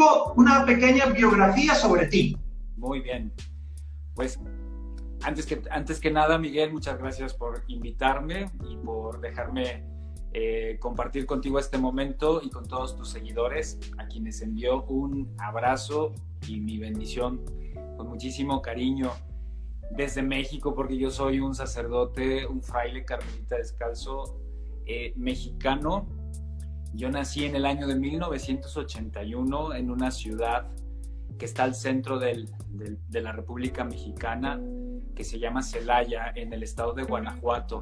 poco, una pequeña biografía sobre ti. Muy bien. Pues antes que nada, Miguel, muchas gracias por invitarme y por dejarme compartir contigo este momento y con todos tus seguidores, a quienes envío un abrazo y mi bendición con muchísimo cariño desde México, porque yo soy un sacerdote, un fraile carmelita descalzo mexicano. Yo nací en el año de 1981 en una ciudad que está al centro de la República Mexicana, que se llama Celaya, en el estado de Guanajuato.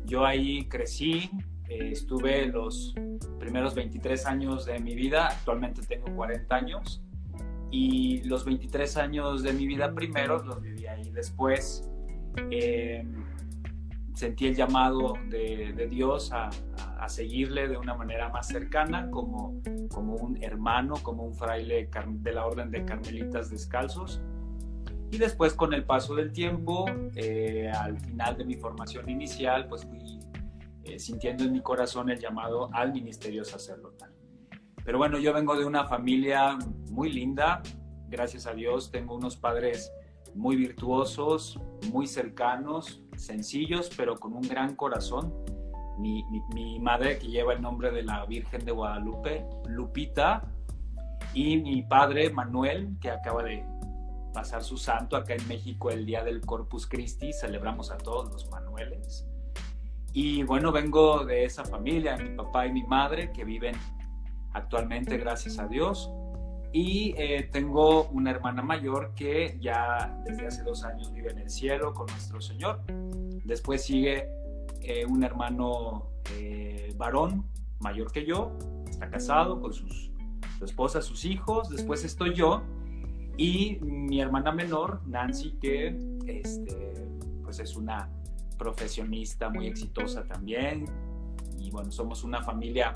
Yo ahí crecí, estuve los primeros 23 años de mi vida, actualmente tengo 40 años, y los 23 años de mi vida primeros los viví ahí. Después sentí el llamado de Dios a seguirle de una manera más cercana, como un hermano, como un fraile de la Orden de Carmelitas Descalzos. Y después, con el paso del tiempo, al final de mi formación inicial, pues fui sintiendo en mi corazón el llamado al ministerio sacerdotal. Pero bueno, yo vengo de una familia muy linda, gracias a Dios. Tengo unos padres muy virtuosos, muy cercanos, sencillos, pero con un gran corazón. Mi madre, que lleva el nombre de la Virgen de Guadalupe, Lupita, y mi padre, Manuel, que acaba de pasar su santo acá en México el día del Corpus Christi. Celebramos a todos los Manueles. Y bueno, vengo de esa familia, mi papá y mi madre, que viven actualmente, gracias a Dios. Y tengo una hermana mayor que ya desde hace 2 años vive en el cielo con nuestro Señor. Después sigue un hermano varón mayor que yo, está casado con su esposa, sus hijos. Después estoy yo y mi hermana menor, Nancy, que pues es una profesionista muy exitosa también. Y bueno, somos una familia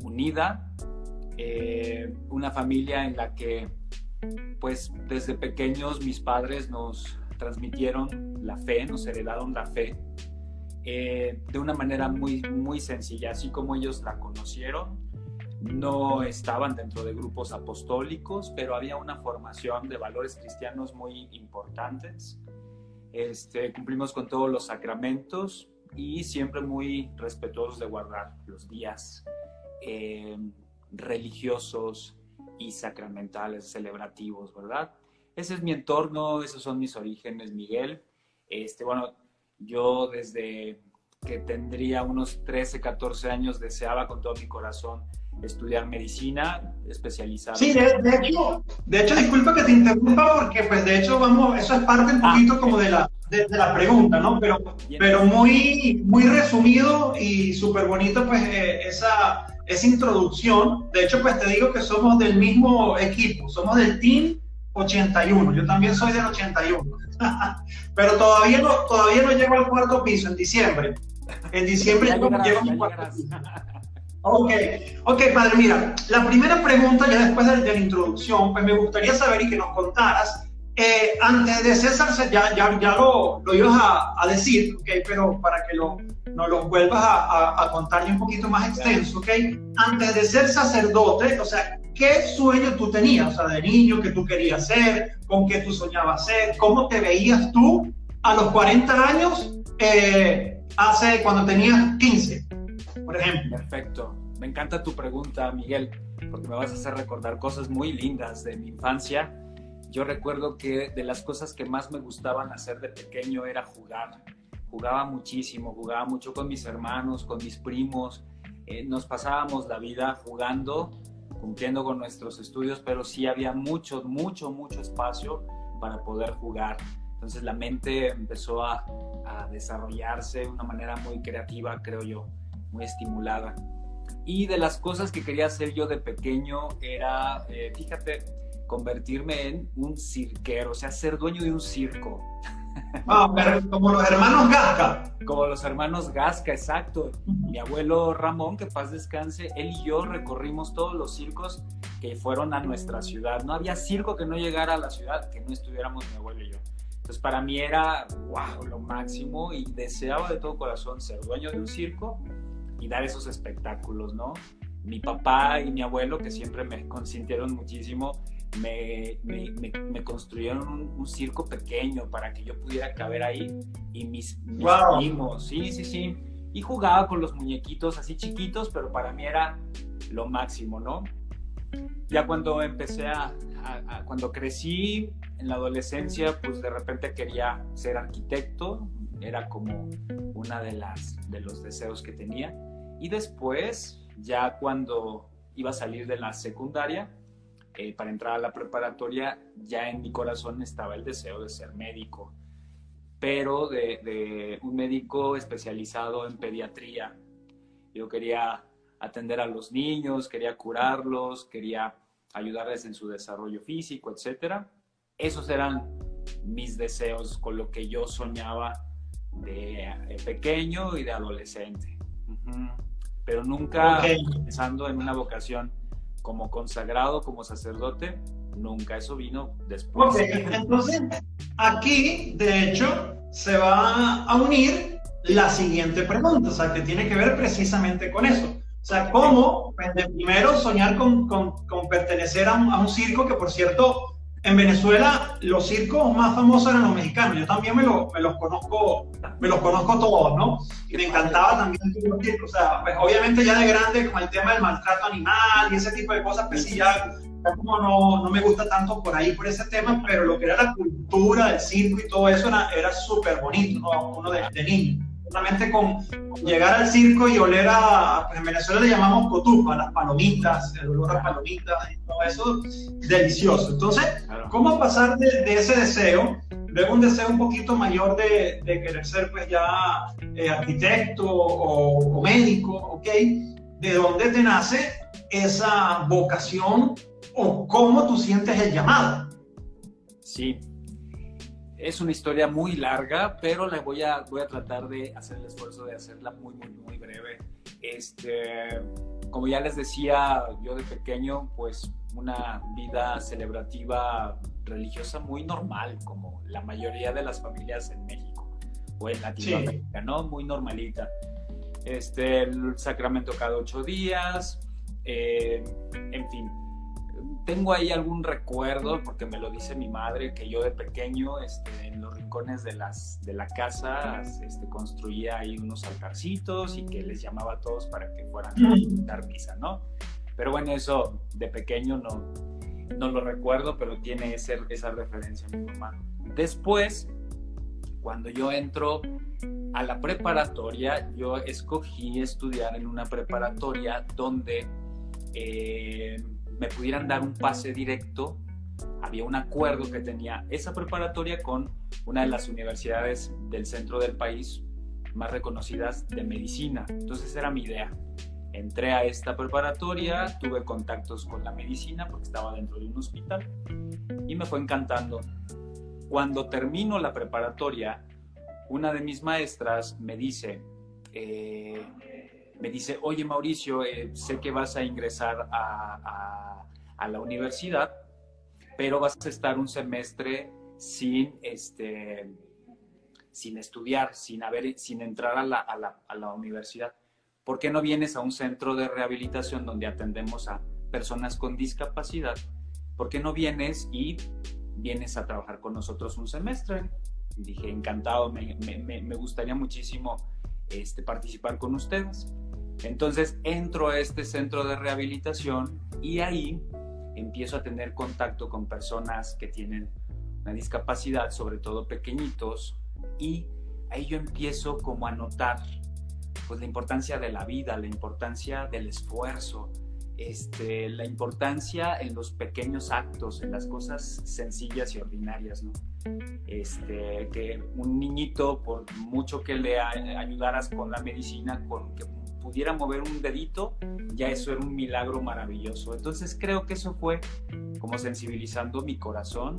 unida, una familia en la que pues desde pequeños mis padres nos transmitieron la fe, nos heredaron la fe de una manera muy, muy sencilla, así como ellos la conocieron. No estaban dentro de grupos apostólicos, pero había una formación de valores cristianos muy importantes. Cumplimos con todos los sacramentos y siempre muy respetuosos de guardar los días religiosos y sacramentales, celebrativos, ¿verdad? Ese es mi entorno, esos son mis orígenes, Miguel. Bueno, yo desde que tendría unos 13, 14 años deseaba con todo mi corazón estudiar medicina, especializado. Sí, de hecho, disculpa que te interrumpa, porque pues de hecho eso es parte un poquito como de la pregunta, ¿no? Pero muy, muy resumido y súper bonito pues esa introducción. De hecho, pues te digo que somos del mismo equipo, somos del Team 81, yo también soy del 81, pero todavía no llego al 4º piso. En diciembre llego al 4º piso. Ok, padre, mira, la primera pregunta, ya después de la introducción, pues me gustaría saber y que nos contaras, antes de César, ya lo ibas a decir, ok, pero para que nos lo vuelvas a contar un poquito más extenso, ok, antes de ser sacerdote, o sea, ¿qué sueño tú tenías? O sea, de niño, ¿qué tú querías ser? ¿Con qué tú soñabas ser? ¿Cómo te veías tú a los 40 años, cuando tenías 15? Por ejemplo. Perfecto. Me encanta tu pregunta, Miguel, porque me vas a hacer recordar cosas muy lindas de mi infancia. Yo recuerdo que de las cosas que más me gustaban hacer de pequeño era jugar. Jugaba muchísimo, jugaba mucho con mis hermanos, con mis primos. Nos pasábamos la vida jugando, cumpliendo con nuestros estudios, pero sí había mucho espacio para poder jugar. Entonces la mente empezó a desarrollarse de una manera muy creativa, creo yo, muy estimulada. Y de las cosas que quería hacer yo de pequeño era, fíjate, convertirme en un cirquero, o sea, ser dueño de un circo. Pero como los hermanos Gasca. Como los hermanos Gasca, exacto. Mi abuelo Ramón, que paz descanse, él y yo recorrimos todos los circos que fueron a nuestra ciudad. No había circo que no llegara a la ciudad que no estuviéramos mi abuelo y yo. Entonces para mí era, wow, lo máximo, y deseaba de todo corazón ser dueño de un circo y dar esos espectáculos, ¿no? mi papá y mi abuelo, que siempre me consintieron muchísimo, me construyeron un circo pequeño para que yo pudiera caber ahí, y mis Wow. primos, sí, y jugaba con los muñequitos así chiquitos, pero para mí era lo máximo, ¿no? Ya cuando empecé cuando crecí en la adolescencia, pues de repente quería ser arquitecto, era como una de los deseos que tenía. Y después, ya cuando iba a salir de la secundaria, para entrar a la preparatoria, ya en mi corazón estaba el deseo de ser médico, pero de un médico especializado en pediatría. Yo quería atender a los niños, quería curarlos, quería ayudarles en su desarrollo físico, etcétera. Esos eran mis deseos, con lo que yo soñaba de pequeño y de adolescente. Pero nunca pensando en una vocación como consagrado, como sacerdote, nunca. Eso vino después. Ok, entonces aquí, de hecho, se va a unir la siguiente pregunta, o sea, que tiene que ver precisamente con eso. O sea, cómo, pues, de primero, soñar con pertenecer a un circo, que por cierto, en Venezuela los circos más famosos eran los mexicanos. Yo también me los conozco todos, ¿no? Y me encantaba también los circos. O sea, pues obviamente ya de grande, con el tema del maltrato animal y ese tipo de cosas, pues sí, ya como no me gusta tanto por ahí, por ese tema, pero lo que era la cultura del circo y todo eso era súper bonito, ¿no? Uno de niño. Solamente con llegar al circo y oler pues en Venezuela le llamamos cotufa, las palomitas, el olor a palomitas y todo eso, delicioso. Entonces, ¿cómo pasar de ese deseo, luego un deseo un poquito mayor de querer ser pues ya arquitecto o médico, ¿ok? ¿De dónde te nace esa vocación o cómo tú sientes el llamado? Sí. Es una historia muy larga, pero voy a tratar de hacer el esfuerzo de hacerla muy breve. Como ya les decía, yo de pequeño, pues una vida celebrativa religiosa muy normal, como la mayoría de las familias en México o en Latinoamérica, sí, ¿no? Muy normalita. El sacramento cada 8 días, en fin. Tengo ahí algún recuerdo, porque me lo dice mi madre, que yo de pequeño en los rincones de la casa construía ahí unos altarcitos y que les llamaba a todos para que fueran a dar misa, ¿no? Pero bueno, eso de pequeño no lo recuerdo, pero tiene esa referencia mi mamá. Después, cuando yo entro a la preparatoria, yo escogí estudiar en una preparatoria donde me pudieran dar un pase directo. Había un acuerdo que tenía esa preparatoria con una de las universidades del centro del país más reconocidas de medicina. Entonces era mi idea. Entré a esta preparatoria, tuve contactos con la medicina porque estaba dentro de un hospital y me fue encantando. Cuando termino la preparatoria, una de mis maestras me dice, oye Mauricio, sé que vas a ingresar a la universidad, pero vas a estar un semestre sin estudiar, sin entrar a la universidad. ¿Por qué no vienes a un centro de rehabilitación donde atendemos a personas con discapacidad? ¿Por qué no vienes a trabajar con nosotros un semestre? Dije, encantado, me gustaría muchísimo participar con ustedes. Entonces entro a este centro de rehabilitación y ahí empiezo a tener contacto con personas que tienen una discapacidad, sobre todo pequeñitos, y ahí yo empiezo como a notar pues la importancia de la vida, la importancia del esfuerzo, la importancia en los pequeños actos, en las cosas sencillas y ordinarias, ¿no? Que un niñito, por mucho que le ayudaras con la medicina, con que pudiera mover un dedito, ya eso era un milagro maravilloso. Entonces creo que eso fue como sensibilizando mi corazón,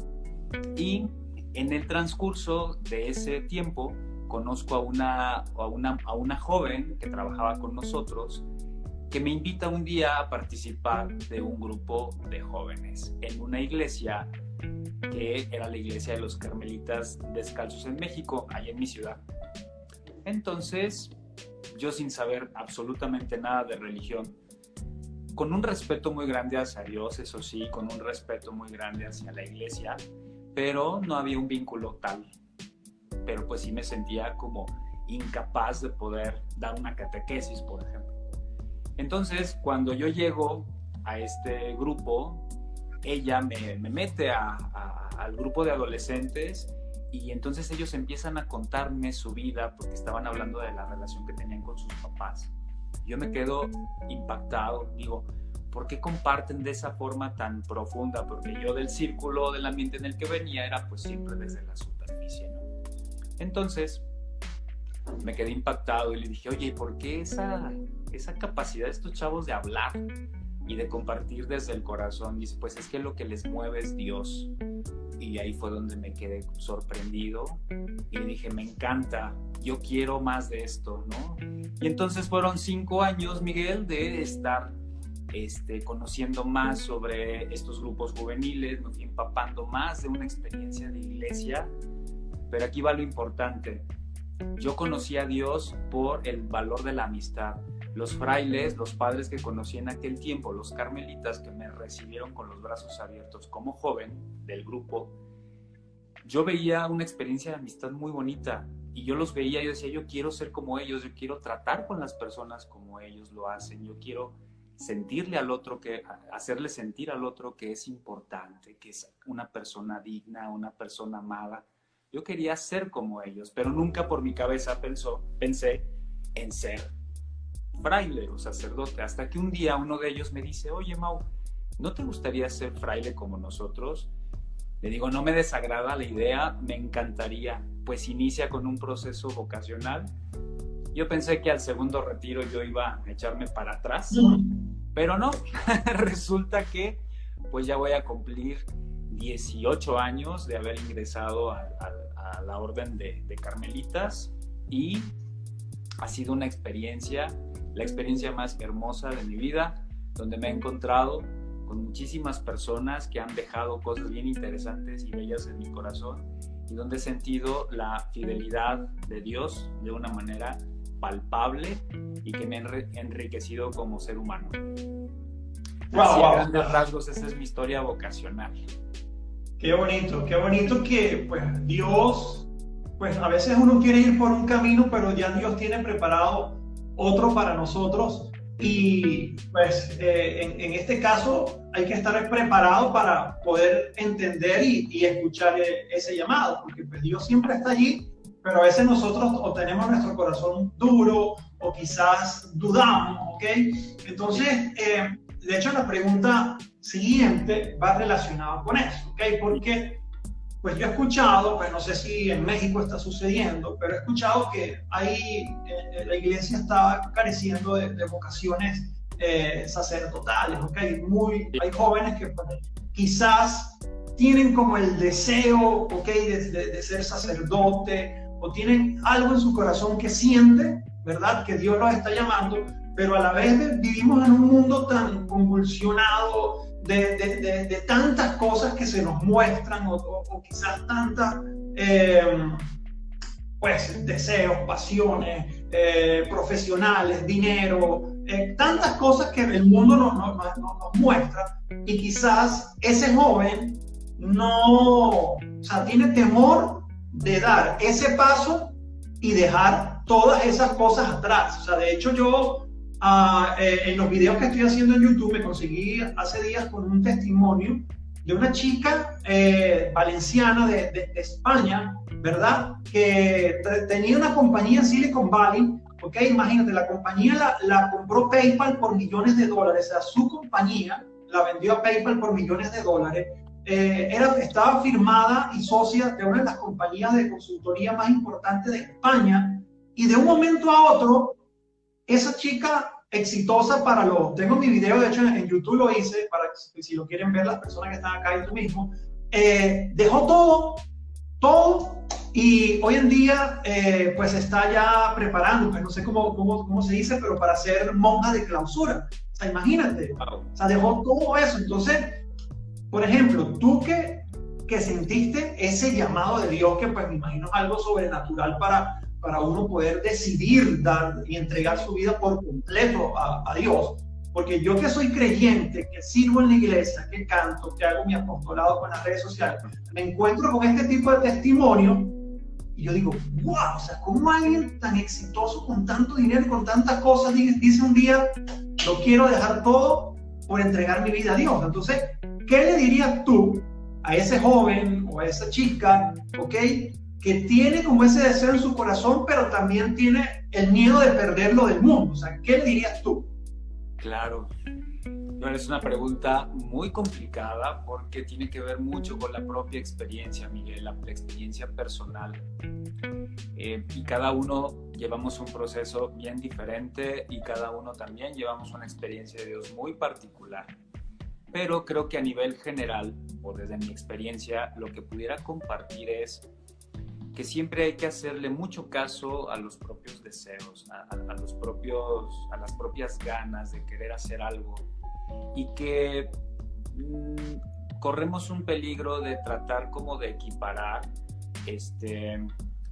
y en el transcurso de ese tiempo conozco a una joven que trabajaba con nosotros, que me invita un día a participar de un grupo de jóvenes en una iglesia que era la iglesia de los Carmelitas Descalzos en México, allá en mi ciudad. Entonces, yo sin saber absolutamente nada de religión, con un respeto muy grande hacia Dios, eso sí, con un respeto muy grande hacia la iglesia, pero no había un vínculo tal. Pero pues sí me sentía como incapaz de poder dar una catequesis, por ejemplo. Entonces, cuando yo llego a este grupo, ella me mete al grupo de adolescentes, y entonces ellos empiezan a contarme su vida porque estaban hablando de la relación que tenían con sus papás. Yo me quedo impactado, digo, ¿por qué comparten de esa forma tan profunda? Porque yo del círculo, del ambiente en el que venía, era pues siempre desde la superficie, ¿no? Entonces me quedé impactado y le dije, oye, ¿por qué esa capacidad de estos chavos de hablar y de compartir desde el corazón? Dice, pues es que lo que les mueve es Dios. Y ahí fue donde me quedé sorprendido y le dije, me encanta, yo quiero más de esto, ¿no? Y entonces fueron 5 años, Miguel, de estar conociendo más sobre estos grupos juveniles, me fui empapando más de una experiencia de iglesia, pero aquí va lo importante. Yo conocí a Dios por el valor de la amistad. Los frailes, los padres que conocí en aquel tiempo, los carmelitas que me recibieron con los brazos abiertos como joven del grupo, yo veía una experiencia de amistad muy bonita y yo los veía y yo decía, yo quiero ser como ellos, yo quiero tratar con las personas como ellos lo hacen, yo quiero sentirle al otro, hacerle sentir al otro que es importante, que es una persona digna, una persona amada. Yo quería ser como ellos, pero nunca por mi cabeza pensé en ser fraile o sacerdote, hasta que un día uno de ellos me dice, oye Mau, ¿no te gustaría ser fraile como nosotros? Le digo, no me desagrada la idea, me encantaría, pues inicia con un proceso vocacional. Yo pensé que al segundo retiro yo iba a echarme para atrás, pero no, resulta que pues ya voy a cumplir 18 años de haber ingresado a la orden de carmelitas y ha sido una experiencia, la experiencia más hermosa de mi vida, donde me he encontrado con muchísimas personas que han dejado cosas bien interesantes y bellas en mi corazón y donde he sentido la fidelidad de Dios de una manera palpable y que me ha enriquecido como ser humano. Así a grandes rasgos, esa es mi historia vocacional. Qué bonito que pues Dios, pues a veces uno quiere ir por un camino, pero ya Dios tiene preparado otro para nosotros y pues en este caso hay que estar preparado para poder entender y escuchar ese llamado, porque pues Dios siempre está allí, pero a veces nosotros o tenemos nuestro corazón duro o quizás dudamos, ¿ok? Entonces, de hecho la pregunta siguiente va relacionada con eso, ¿ok? Porque pues yo he escuchado, pues no sé si en México está sucediendo, pero he escuchado que la iglesia está careciendo de vocaciones sacerdotales, ¿ok? Hay jóvenes que pues, quizás tienen como el deseo, ¿ok? de ser sacerdote, o tienen algo en su corazón que siente, ¿verdad? Que Dios los está llamando, pero a la vez vivimos en un mundo tan convulsionado de tantas cosas que se nos muestran o quizás tantas pues deseos, pasiones profesionales, dinero, tantas cosas que el mundo nos muestra y quizás ese joven tiene temor de dar ese paso y dejar todas esas cosas atrás. O sea, de hecho yo en los videos que estoy haciendo en YouTube me conseguí hace días con un testimonio de una chica valenciana de España, ¿verdad? Que tenía una compañía en Silicon Valley, ¿ok? Imagínate, la compañía la compró PayPal por millones de dólares, o sea, su compañía la vendió a PayPal por millones de dólares. Estaba firmada y socia de una de las compañías de consultoría más importantes de España, y de un momento a otro, esa chica exitosa tengo mi video, de hecho en YouTube lo hice, para que si lo quieren ver las personas que están acá y tú mismo, dejó todo, y hoy en día pues está ya preparando, pues no sé cómo se dice, pero para ser monja de clausura. O sea, imagínate, o sea, dejó todo eso. Entonces, por ejemplo, tú que sentiste ese llamado de Dios, que pues me imagino es algo sobrenatural para uno poder decidir dar y entregar su vida por completo a Dios. porque yo que soy creyente, que sirvo en la iglesia, que canto, que hago mi apostolado con las redes sociales, me encuentro con este tipo de testimonio y yo digo, wow, o sea, ¿cómo alguien tan exitoso con tanto dinero y con tantas cosas dice un día, lo quiero dejar todo por entregar mi vida a Dios? Entonces, ¿qué le dirías tú a ese joven o a esa chica, ¿ok?, que tiene como ese deseo en su corazón, pero también tiene el miedo de perderlo del mundo? O sea, ¿qué le dirías tú? Claro. Bueno, es una pregunta muy complicada porque tiene que ver mucho con la propia experiencia, Miguel, la experiencia personal. Y cada uno llevamos un proceso bien diferente y cada uno también llevamos una experiencia de Dios muy particular. Pero creo que a nivel general, o desde mi experiencia, lo que pudiera compartir es que siempre hay que hacerle mucho caso a los propios deseos, a las propias ganas de querer hacer algo, y que corremos un peligro de tratar como de equiparar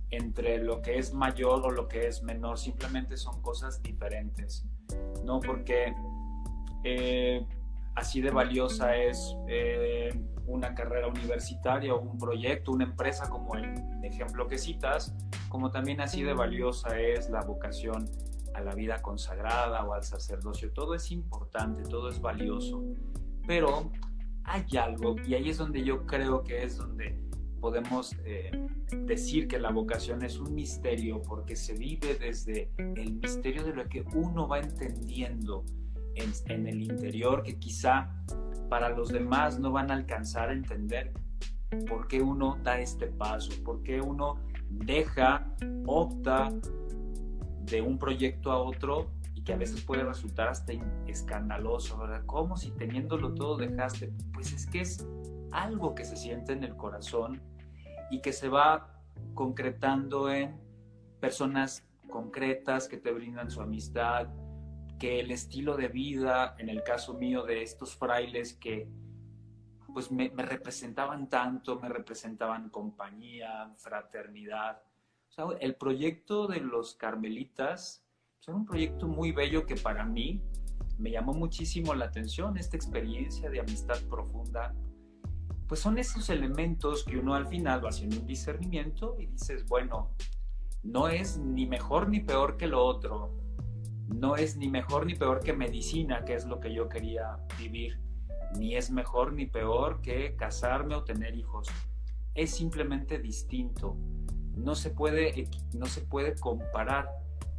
entre lo que es mayor o lo que es menor. Simplemente son cosas diferentes, ¿no? Porque así de valiosa es una carrera universitaria o un proyecto, una empresa como el ejemplo que citas, como también así de valiosa es la vocación a la vida consagrada o al sacerdocio. Todo es importante, todo es valioso, pero hay algo, y ahí es donde yo creo que es donde podemos decir que la vocación es un misterio, porque se vive desde el misterio de lo que uno va entendiendo en el interior, que quizá para los demás no van a alcanzar a entender por qué uno da este paso, por qué uno opta de un proyecto a otro, y que a veces puede resultar hasta escandaloso, ¿verdad? ¿Cómo si teniéndolo todo dejaste? Pues es que es algo que se siente en el corazón y que se va concretando en personas concretas que te brindan su amistad, que el estilo de vida, en el caso mío de estos frailes que pues me representaban tanto, me representaban compañía, fraternidad. O sea, el proyecto de los carmelitas era un proyecto muy bello que para mí me llamó muchísimo la atención. Esta experiencia de amistad profunda, pues son esos elementos que uno al final va haciendo un discernimiento y dices, bueno, no es ni mejor ni peor que lo otro, no es ni mejor ni peor que medicina, que es lo que yo quería vivir, ni es mejor ni peor que casarme o tener hijos. Es simplemente distinto. No se puede comparar,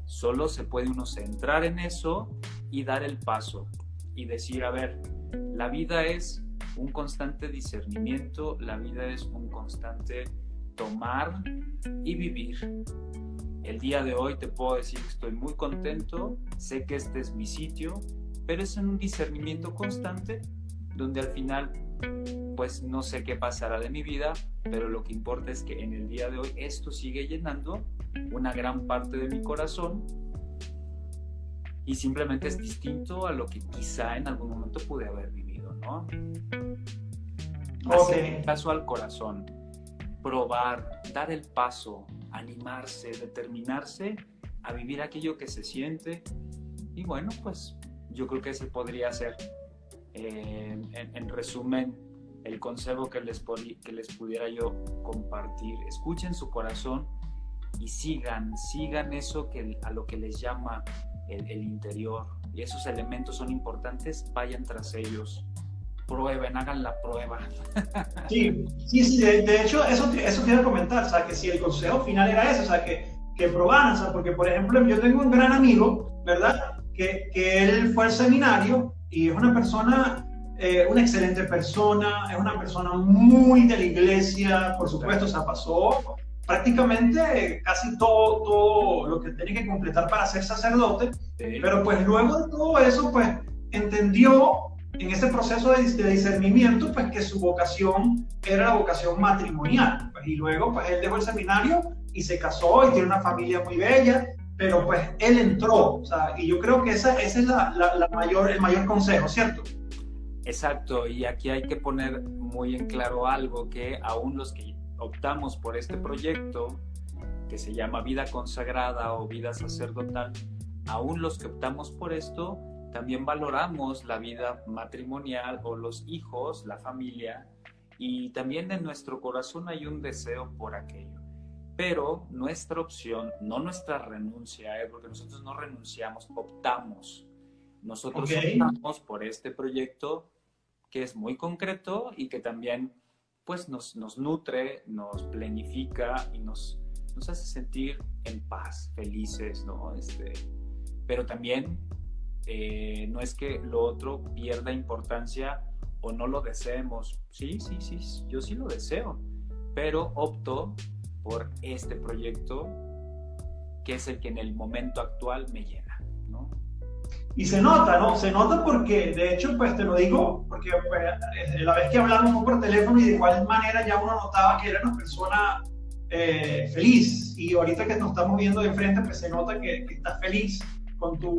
solo se puede uno centrar en eso y dar el paso y decir, a ver, la vida es un constante discernimiento, la vida es un constante tomar y vivir. El día de hoy te puedo decir que estoy muy contento, sé que este es mi sitio, pero es en un discernimiento constante donde al final pues no sé qué pasará de mi vida, pero lo que importa es que en el día de hoy esto sigue llenando una gran parte de mi corazón y simplemente es distinto a lo que quizá en algún momento pude haber vivido, ¿no? Hacer caso al corazón, probar, dar el paso, animarse, determinarse a vivir aquello que se siente. Y bueno, pues yo creo que ese podría ser en resumen el consejo que les pudiera yo compartir. Escuchen su corazón y sigan eso a lo que les llama el interior, y esos elementos son importantes, vayan tras ellos, prueben, hagan la prueba. Sí, de hecho eso te iba a comentar, o sea, que si el consejo final era ese, o sea, que probaran, o sea, porque por ejemplo yo tengo un gran amigo, ¿verdad?, que él fue al seminario y es una persona, una excelente persona, es una persona muy de la iglesia, por supuesto, o sea, pasó prácticamente casi todo lo que tenía que completar para ser sacerdote, sí. Pero pues luego de todo eso, pues entendió en ese proceso de discernimiento, pues que su vocación era la vocación matrimonial, pues, y luego pues él dejó el seminario y se casó y tiene una familia muy bella, pero pues él entró, o sea, y yo creo que ese es el mayor consejo, ¿cierto? Exacto, y aquí hay que poner muy en claro algo, que aún los que optamos por este proyecto, que se llama vida consagrada o vida sacerdotal, aún los que optamos por esto, también valoramos la vida matrimonial o los hijos, la familia, y también en nuestro corazón hay un deseo por aquello. Pero nuestra opción, no nuestra renuncia, porque nosotros no renunciamos, optamos. Nosotros optamos por este proyecto que es muy concreto y que también pues nos nutre, nos planifica y nos hace sentir en paz, felices, ¿no? Pero también no es que lo otro pierda importancia o no lo deseemos. Sí, yo sí lo deseo, pero opto por este proyecto que es el que en el momento actual me llena, ¿no? Y se nota, ¿no? Se nota porque, de hecho, pues te lo digo, porque pues, la vez que hablamos por teléfono y de igual manera ya uno notaba que era una persona feliz, y ahorita que nos estamos viendo de frente, pues se nota que estás feliz con tu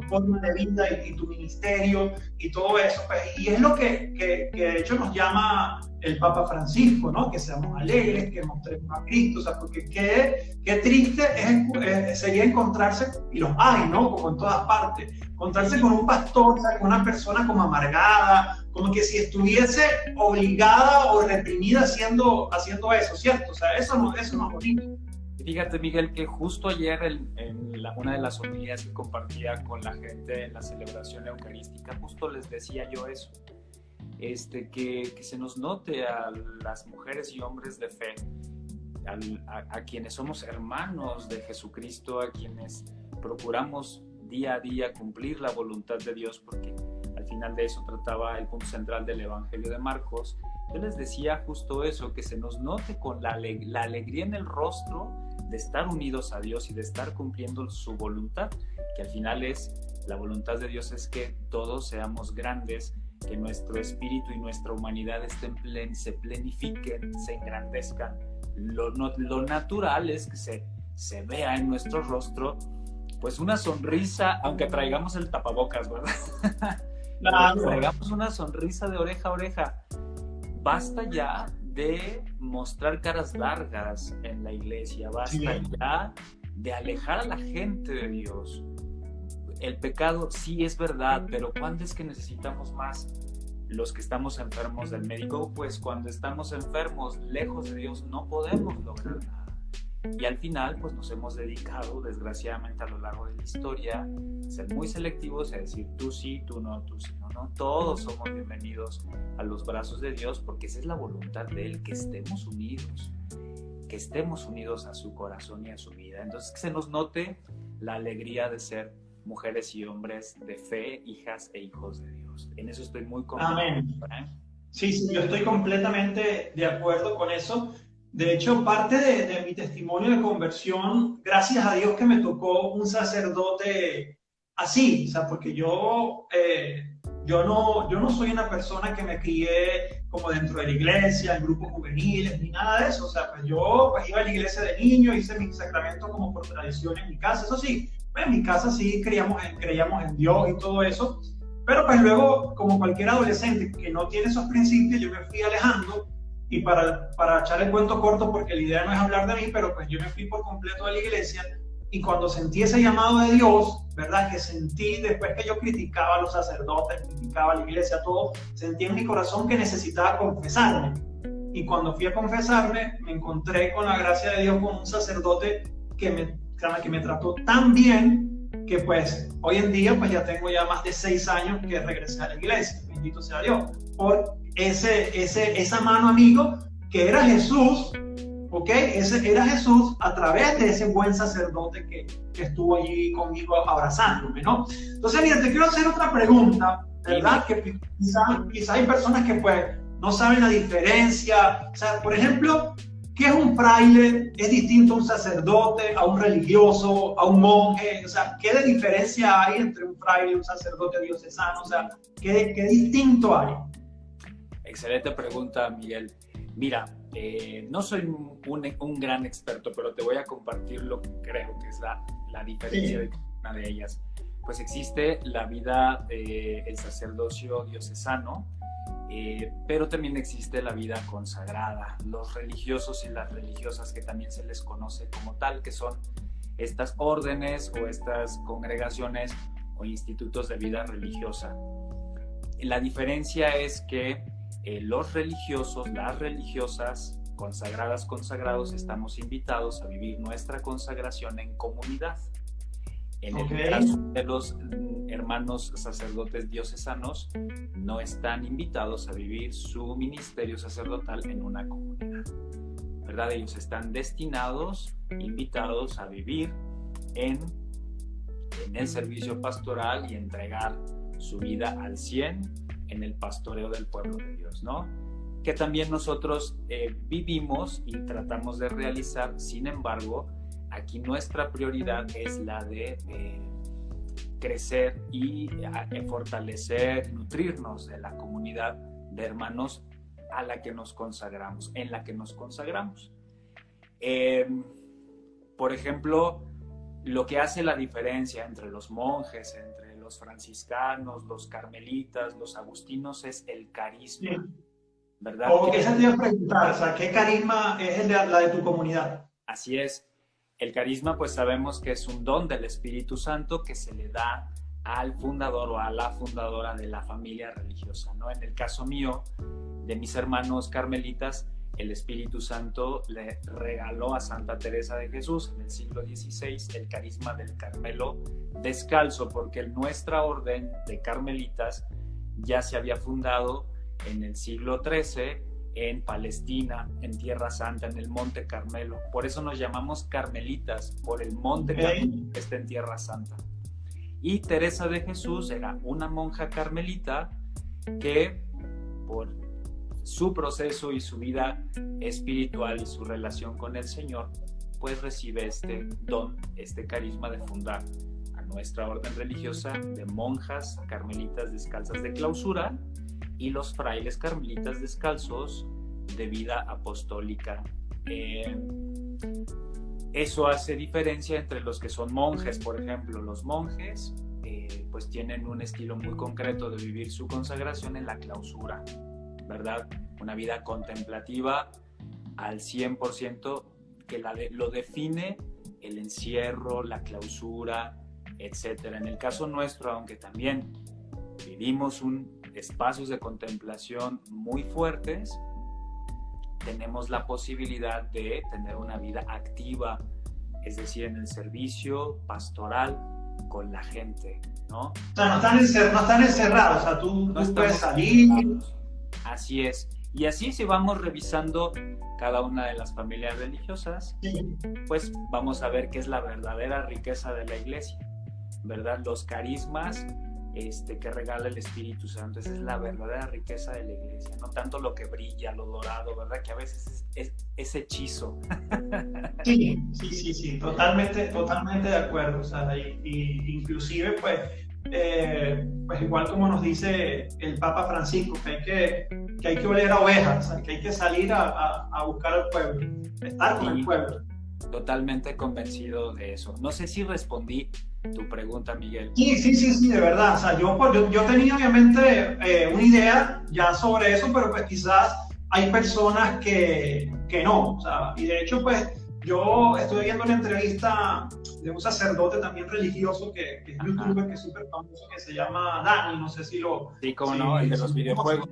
forma de vida y tu ministerio y todo eso, pues, y es lo que de hecho nos llama el Papa Francisco, ¿no? Que seamos alegres, que mostremos a Cristo, o sea, porque qué triste sería encontrarse, y los hay, ¿no? Como en todas partes, encontrarse con un pastor, o sea, con una persona como amargada, como que si estuviese obligada o reprimida haciendo eso, ¿cierto? O sea, eso no es bonito. Fíjate, Miguel, que justo ayer en una de las homilías que compartía con la gente en la celebración eucarística, justo les decía yo eso, que se nos note a las mujeres y hombres de fe, a quienes somos hermanos de Jesucristo, a quienes procuramos día a día cumplir la voluntad de Dios, porque al final de eso trataba el punto central del Evangelio de Marcos. Yo les decía justo eso, que se nos note con la alegría en el rostro de estar unidos a Dios y de estar cumpliendo su voluntad, que al final la voluntad de Dios es que todos seamos grandes, que nuestro espíritu y nuestra humanidad se plenifiquen, se engrandezcan. Lo natural es que se vea en nuestro rostro pues una sonrisa, aunque traigamos el tapabocas, ¿verdad? Claro. Traigamos una sonrisa de oreja a oreja. Basta ya de mostrar caras largas en la iglesia, basta ya de alejar a la gente de Dios. El pecado sí es verdad, pero ¿cuándo es que necesitamos más? Los que estamos enfermos del médico, pues cuando estamos enfermos, lejos de Dios, no podemos lograr nada. Y al final, pues nos hemos dedicado, desgraciadamente a lo largo de la historia, a ser muy selectivos, a decir tú sí, tú no, tú sí, no. Todos somos bienvenidos a los brazos de Dios, porque esa es la voluntad de Él, que estemos unidos a su corazón y a su vida. Entonces, que se nos note la alegría de ser mujeres y hombres de fe, hijas e hijos de Dios. En eso estoy muy convencido. Amén. Sí, yo estoy completamente de acuerdo con eso. De hecho, parte de mi testimonio de conversión, gracias a Dios que me tocó un sacerdote así, o sea, porque yo no soy una persona que me crié como dentro de la iglesia, en grupos juveniles, ni nada de eso. O sea, pues yo iba a la iglesia de niño, hice mi sacramento como por tradición en mi casa. Eso sí, pues en mi casa sí creíamos en Dios y todo eso. Pero pues luego, como cualquier adolescente que no tiene esos principios, yo me fui alejando. Y para echar el cuento corto, porque la idea no es hablar de mí, pero pues yo me fui por completo de la iglesia, y cuando sentí ese llamado de Dios, ¿verdad? Que sentí después que yo criticaba a los sacerdotes, criticaba a la iglesia, todo, sentí en mi corazón que necesitaba confesarme. Y cuando fui a confesarme, me encontré con la gracia de Dios, con un sacerdote que me trató tan bien, que pues hoy en día pues ya tengo ya más de 6 años que regresé a la iglesia, bendito sea Dios, por esa mano amigo que era Jesús, ¿ok? Ese era Jesús a través de ese buen sacerdote que estuvo allí conmigo abrazándome, ¿no? Entonces, mira, te quiero hacer otra pregunta, ¿verdad? Que quizás hay personas que pues no saben la diferencia. O sea, por ejemplo, ¿qué es un fraile? ¿Es distinto a un sacerdote, a un religioso, a un monje? O sea, ¿qué de diferencia hay entre un fraile y un sacerdote diocesano? O sea, ¿qué distinto hay? Excelente pregunta, Miguel. Mira, no soy un gran experto, pero te voy a compartir lo que creo que es la diferencia de una de ellas. Pues existe la vida del sacerdocio diocesano, pero también existe la vida consagrada. Los religiosos y las religiosas, que también se les conoce como tal, que son estas órdenes o estas congregaciones o institutos de vida religiosa. La diferencia es que los religiosos, las religiosas, consagradas, consagrados, estamos invitados a vivir nuestra consagración en comunidad. En el caso de los hermanos sacerdotes diocesanos, no están invitados a vivir su ministerio sacerdotal en una comunidad, ¿verdad? Ellos están destinados, invitados a vivir en el servicio pastoral y entregar su vida al 100 en el pastoreo del pueblo de Dios, ¿no? Que también nosotros vivimos y tratamos de realizar. Sin embargo, aquí nuestra prioridad es la de crecer y fortalecer, nutrirnos de la comunidad de hermanos a la que nos consagramos, en la que nos consagramos. Por ejemplo, lo que hace la diferencia entre los monjes, entre los franciscanos, los carmelitas, los agustinos, es el carisma, ¿verdad? O que esa te iba a preguntar, o sea, ¿qué carisma es la de tu comunidad? Así es. El carisma, pues sabemos que es un don del Espíritu Santo que se le da al fundador o a la fundadora de la familia religiosa, ¿no? En el caso mío, de mis hermanos carmelitas, el Espíritu Santo le regaló a Santa Teresa de Jesús en el siglo XVI el carisma del Carmelo descalzo, porque nuestra orden de carmelitas ya se había fundado en el siglo XIII en Palestina, en Tierra Santa, en el Monte Carmelo. Por eso nos llamamos carmelitas, por el Monte Carmelo que está en Tierra Santa. Y Teresa de Jesús era una monja carmelita que, por su proceso y su vida espiritual y su relación con el Señor, pues recibe este don, este carisma de fundar a nuestra orden religiosa de monjas carmelitas descalzas de clausura y los frailes carmelitas descalzos de vida apostólica. Eso hace diferencia entre los que son monjes. Por ejemplo, los monjes pues tienen un estilo muy concreto de vivir su consagración en la clausura, ¿verdad? Una vida contemplativa al 100% que lo define el encierro, la clausura, etc. En el caso nuestro, aunque también vivimos espacios de contemplación muy fuertes, tenemos la posibilidad de tener una vida activa, es decir, en el servicio pastoral con la gente, ¿no? O sea, no están encerrados, o sea, tú puedes salir. Así es. Y así, si vamos revisando cada una de las familias religiosas, pues vamos a ver qué es la verdadera riqueza de la iglesia, ¿verdad? Los carismas que regala el Espíritu Santo, esa es la verdadera riqueza de la iglesia, no tanto lo que brilla, lo dorado, ¿verdad? Que a veces es hechizo. Sí, totalmente de acuerdo. O sea, inclusive, pues igual como nos dice el Papa Francisco, que hay que oler a ovejas, o sea, que hay que salir a buscar al pueblo, estar con el pueblo. Totalmente convencido de eso. No sé si respondí tu pregunta, Miguel. Sí, de verdad. O sea, yo tenía obviamente una idea ya sobre eso, pero pues quizás hay personas que no. O sea, y de hecho, pues yo estoy viendo una entrevista de un sacerdote también religioso que es youtuber, que es súper famoso, que se llama Dani, no sé si lo... Sí, cómo no, el de los videojuegos.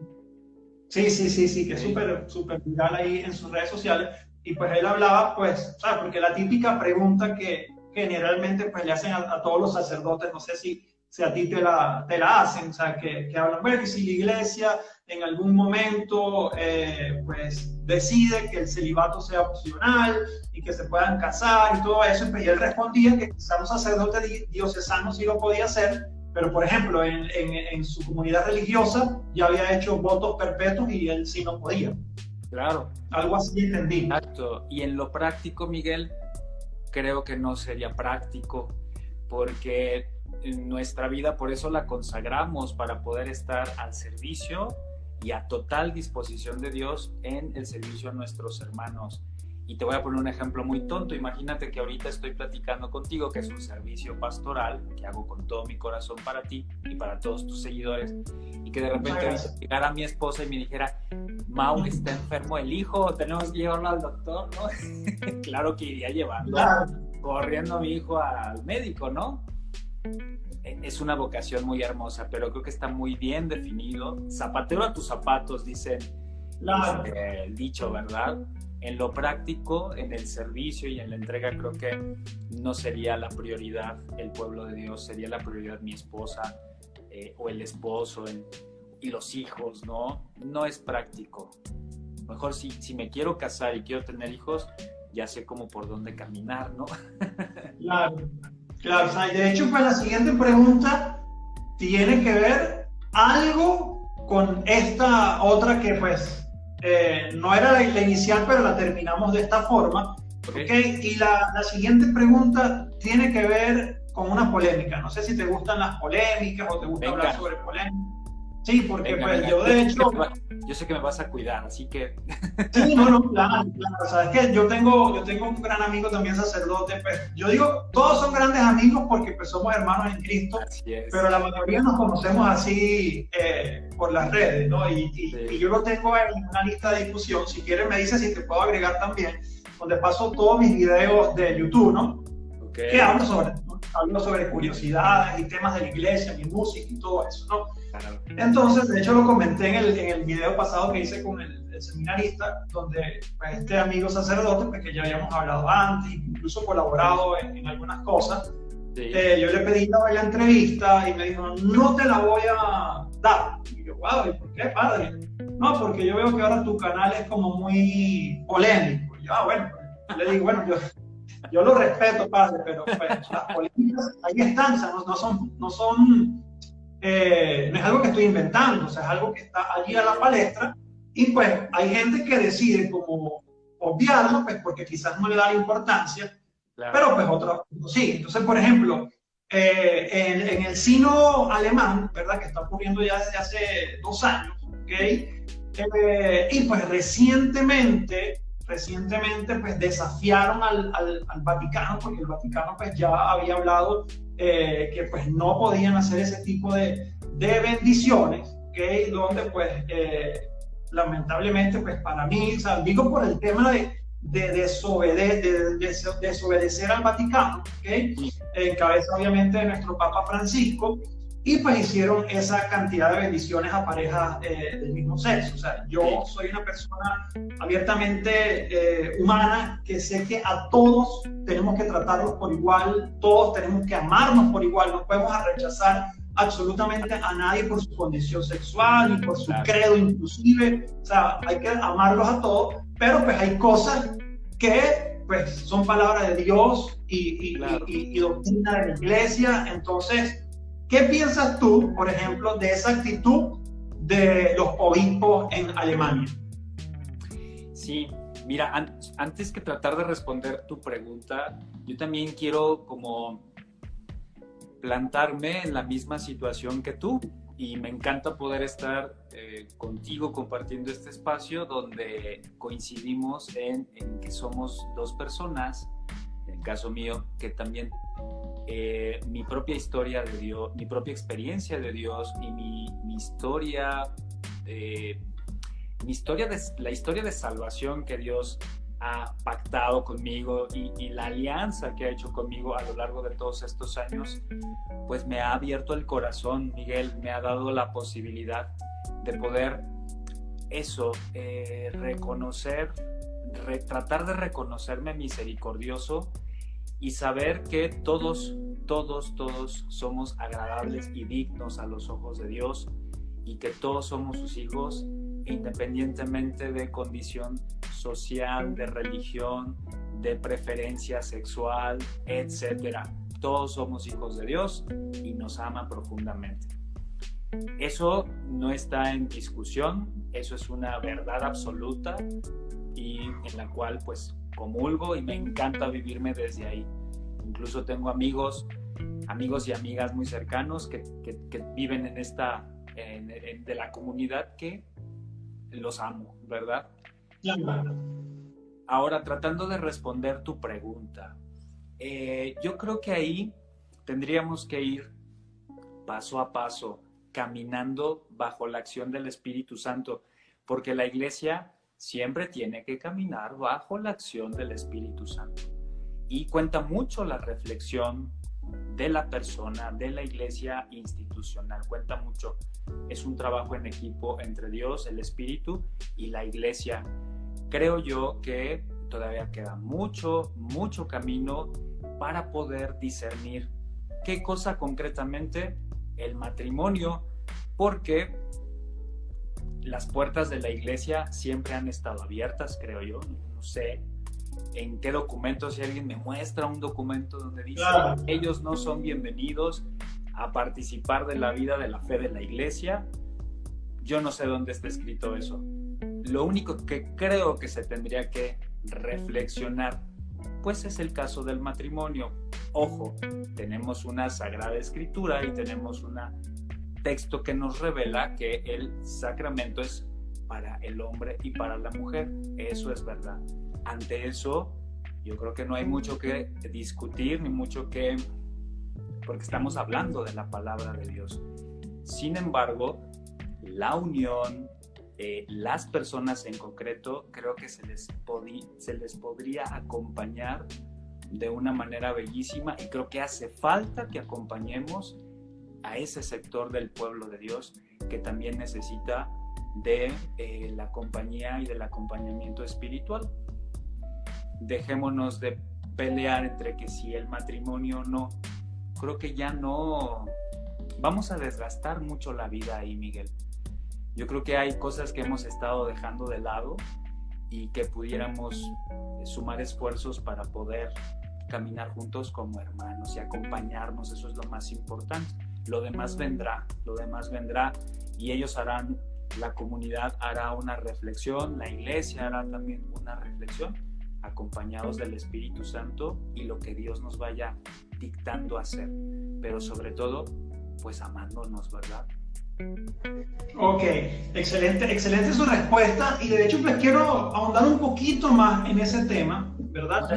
Sí, que es súper viral ahí en sus redes sociales. Y pues él hablaba, pues, ¿sabes? Porque la típica pregunta que generalmente pues le hacen a todos los sacerdotes, no sé si a ti te la hacen, o sea, que hablan, bueno, y si la iglesia en algún momento pues decide que el celibato sea opcional y que se puedan casar y todo eso, y él respondía que quizás un sacerdote diocesano sí lo podía hacer, pero por ejemplo en su comunidad religiosa ya había hecho votos perpetuos y él sí no podía. Claro. Algo así entendí. Exacto. Y en lo práctico, Miguel, creo que no sería práctico, porque nuestra vida por eso la consagramos, para poder estar al servicio y a total disposición de Dios en el servicio a nuestros hermanos. Y te voy a poner un ejemplo muy tonto. Imagínate que ahorita estoy platicando contigo, que es un servicio pastoral que hago con todo mi corazón para ti y para todos tus seguidores, y que de repente llegara mi esposa y me dijera: Mau, está enfermo el hijo, tenemos que llevarlo al doctor, ¿no? Claro que iría llevando, corriendo a mi hijo al médico, ¿no? es una vocación muy hermosa, pero creo que está muy bien definido. Zapatero a tus zapatos, dicen Claro. el dicho, ¿verdad? En lo práctico, en el servicio y en la entrega, creo que no sería la prioridad el pueblo de Dios, sería la prioridad mi esposa o el esposo y los hijos, ¿no? No es práctico. Mejor si me quiero casar y quiero tener hijos, ya sé cómo por dónde caminar, ¿no? Claro, claro. O sea, de hecho, pues la siguiente pregunta tiene que ver algo con esta otra que pues no era la inicial, pero la terminamos de esta forma. Okay. ¿Okay? Y la siguiente pregunta tiene que ver con una polémica. No sé si te gustan las polémicas o te gusta hablar sobre polémicas. Sí, porque venga, pues venga. yo de hecho... Yo sé que me vas a cuidar, así que... Sí, no, claro, claro. Sabes que yo tengo un gran amigo también sacerdote, pues yo digo, todos son grandes amigos porque pues somos hermanos en Cristo, Así es. pero la mayoría nos conocemos así por las redes, ¿no? Y yo lo tengo en una lista de difusión, si quieres me dices si te puedo agregar también, donde paso todos mis videos de YouTube, ¿no? Okay. Que hablo sobre curiosidades y temas de la iglesia, mi música y todo eso, ¿no? Claro. Entonces, de hecho lo comenté en el video pasado que hice con el seminarista, donde pues, este amigo sacerdote, pues, que ya habíamos hablado antes, incluso colaborado en algunas cosas, Sí. Yo le pedí la entrevista y me dijo, no te la voy a dar. Y yo, wow, ¿y por qué, padre? No, porque yo veo que ahora tu canal es como muy polémico. Y yo, bueno, le digo, bueno, yo lo respeto, padre, pero pues, las polémicas ahí están, o sea, no es algo que estoy inventando, o sea, es algo que está allí a la palestra y pues hay gente que decide como obviarlo, pues porque quizás no le da la importancia, claro. Pero pues otro sí. Entonces, por ejemplo, en el sino alemán, ¿verdad? Que está ocurriendo ya desde hace 2 años, ¿ok? Y pues recientemente pues desafiaron al Vaticano, porque el Vaticano pues ya había hablado que pues no podían hacer ese tipo de bendiciones, ¿okay? Donde pues lamentablemente pues para mí, o sea, digo por el tema de desobedecer al Vaticano, ¿okay? En cabeza obviamente de nuestro Papa Francisco, y pues hicieron esa cantidad de bendiciones a parejas del mismo sexo. O sea, yo soy una persona abiertamente humana, que sé que a todos tenemos que tratarlos por igual, todos tenemos que amarnos por igual, no podemos rechazar absolutamente a nadie por su condición sexual y por su credo inclusive. O sea, hay que amarlos a todos, pero pues hay cosas que pues son palabras de Dios y doctrina de la iglesia. Entonces, ¿qué piensas tú, por ejemplo, de esa actitud de los obispos en Alemania? Sí, mira, antes que tratar de responder tu pregunta, yo también quiero como plantarme en la misma situación que tú, y me encanta poder estar contigo compartiendo este espacio donde coincidimos en que somos dos personas, en el caso mío, que también mi propia historia de Dios, mi propia experiencia de Dios y mi historia, la historia de salvación que Dios ha pactado conmigo y la alianza que ha hecho conmigo a lo largo de todos estos años, pues me ha abierto el corazón, Miguel, me ha dado la posibilidad de poder reconocer, tratar de reconocerme misericordioso y saber que todos somos agradables y dignos a los ojos de Dios, y que todos somos sus hijos, independientemente de condición social, de religión, de preferencia sexual, etcétera. Todos somos hijos de Dios y nos ama profundamente. Eso no está en discusión, eso es una verdad absoluta y en la cual pues comulgo, y me encanta vivirme desde ahí. Incluso tengo amigos y amigas muy cercanos que viven en esta de la comunidad, que los amo, ¿verdad? Ahora, tratando de responder tu pregunta, yo creo que ahí tendríamos que ir paso a paso, caminando bajo la acción del Espíritu Santo, porque la iglesia siempre tiene que caminar bajo la acción del Espíritu Santo. Y cuenta mucho la reflexión de la persona, de la iglesia institucional. Cuenta mucho. Es un trabajo en equipo entre Dios, el Espíritu y la iglesia. Creo yo que todavía queda mucho camino para poder discernir qué cosa concretamente el matrimonio, porque las puertas de la iglesia siempre han estado abiertas, creo yo. No sé en qué documento, si alguien me muestra un documento donde dice que ellos no son bienvenidos a participar de la vida de la fe de la iglesia. Yo no sé dónde está escrito eso. Lo único que creo que se tendría que reflexionar, pues es el caso del matrimonio. Ojo, tenemos una sagrada escritura y tenemos un texto que nos revela que el sacramento es para el hombre y para la mujer. Eso es verdad. Ante eso, yo creo que no hay mucho que discutir, ni mucho que... porque estamos hablando de la palabra de Dios. Sin embargo, la unión, las personas en concreto, creo que se les podría acompañar de una manera bellísima, y creo que hace falta que acompañemos a ese sector del pueblo de Dios que también necesita de la compañía y del acompañamiento espiritual. Dejémonos de pelear entre que si el matrimonio o no. Creo que ya no vamos a desgastar mucho la vida ahí, Miguel. Yo creo que hay cosas que hemos estado dejando de lado y que pudiéramos sumar esfuerzos para poder caminar juntos como hermanos y acompañarnos. Eso es lo más importante. Lo demás vendrá y ellos harán, la comunidad hará una reflexión, la iglesia hará también una reflexión, acompañados del Espíritu Santo y lo que Dios nos vaya dictando hacer, pero sobre todo, pues amándonos, ¿verdad? Ok, excelente su respuesta, y de hecho pues quiero ahondar un poquito más en ese tema, ¿verdad?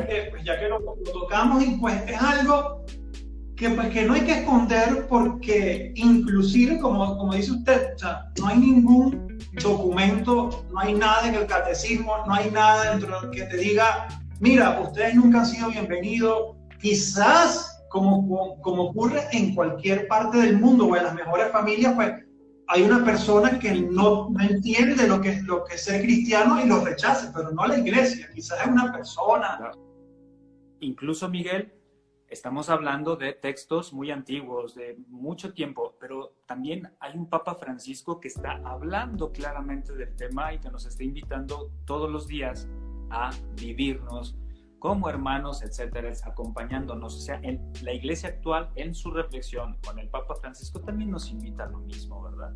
Ya que lo tocamos, y pues es algo que no hay que esconder, porque inclusive, como dice usted, o sea, no hay ningún documento, no hay nada en el catecismo, no hay nada dentro que te diga, mira, ustedes nunca han sido bienvenidos. Quizás, como ocurre en cualquier parte del mundo o en las mejores familias, pues hay una persona que no entiende lo que es ser cristiano y lo rechaza, pero no la iglesia, quizás es una persona. Incluso, Miguel, estamos hablando de textos muy antiguos, de mucho tiempo, pero también hay un Papa Francisco que está hablando claramente del tema y que nos está invitando todos los días a vivirnos como hermanos, etcétera, acompañándonos. O sea, la iglesia actual, en su reflexión con el Papa Francisco, también nos invita a lo mismo, ¿verdad?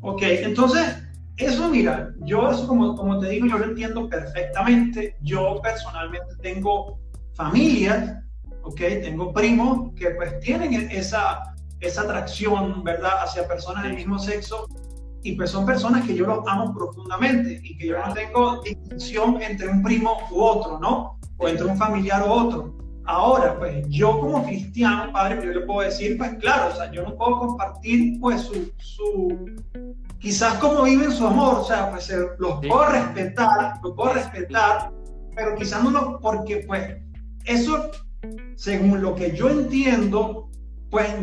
Ok, entonces, eso, mira, yo eso como te digo, yo lo entiendo perfectamente. Yo personalmente tengo familias, okay, tengo primos que pues tienen esa atracción, ¿verdad?, hacia personas del mismo sexo, y pues son personas que yo los amo profundamente y que yo no tengo distinción entre un primo u otro, ¿no? O entre un familiar u otro. Ahora, pues yo como cristiano, padre, yo le puedo decir, pues claro, o sea, yo no puedo compartir pues quizás cómo viven su amor, o sea, pues los puedo respetar, pero quizás no, porque pues eso, según lo que yo entiendo, pues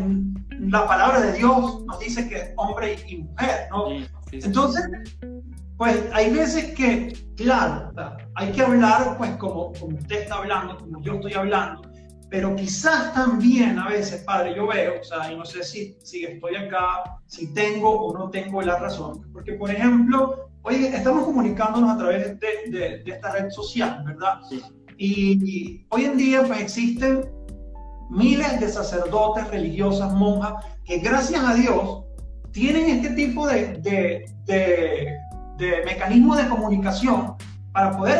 la palabra de Dios nos dice que es hombre y mujer, ¿no? Sí. Entonces, pues hay veces que, claro, hay que hablar pues como usted está hablando, como yo estoy hablando, pero quizás también a veces, padre, yo veo, o sea, y no sé si estoy acá, si tengo o no tengo la razón, porque por ejemplo, hoy estamos comunicándonos a través de esta red social, ¿verdad? Sí. Y hoy en día pues existen miles de sacerdotes, religiosas, monjas, que gracias a Dios tienen este tipo de mecanismos de comunicación para poder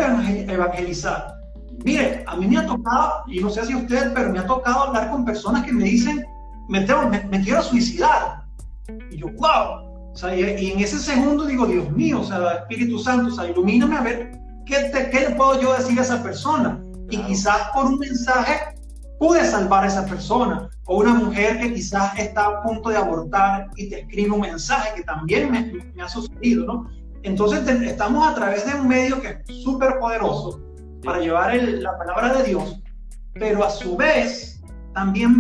evangelizar. Mire, a mí me ha tocado, y no sé si usted, pero me ha tocado hablar con personas que me dicen, me quiero suicidar. Y yo, wow. O sea, y en ese segundo digo, Dios mío, o sea, Espíritu Santo, o sea, ilumíname a ver qué le puedo yo decir a esa persona. Y quizás por un mensaje pude salvar a esa persona. O una mujer que quizás está a punto de abortar y te escribe un mensaje, que también me ha sucedido, ¿no? Entonces estamos a través de un medio que es súper poderoso para llevar la palabra de Dios, pero a su vez también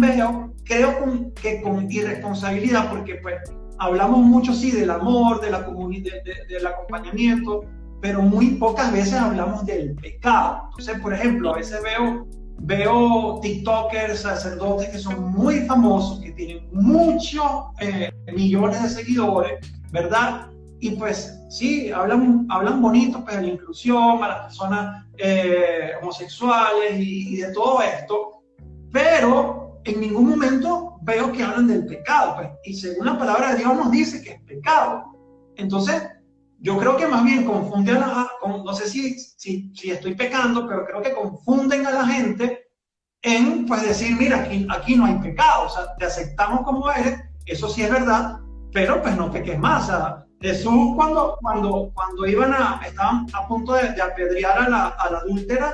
creo que con irresponsabilidad, porque pues hablamos mucho, sí, del amor, de la comunidad, del acompañamiento, pero muy pocas veces hablamos del pecado. Entonces, por ejemplo, a veces veo TikTokers, sacerdotes que son muy famosos, que tienen muchos millones de seguidores, ¿verdad? Y pues sí, hablan bonito pues, de la inclusión, a las personas homosexuales y de todo esto, pero en ningún momento veo que hablan del pecado, pues, y según la palabra de Dios nos dice que es pecado. Entonces, yo creo que más bien confunden no sé si estoy pecando, pero creo que confunden a la gente en pues decir, mira, aquí no hay pecado, o sea, te aceptamos como eres, eso sí es verdad, pero pues no peques más. O sea, Jesús cuando estaban a punto de apedrear a la adúltera,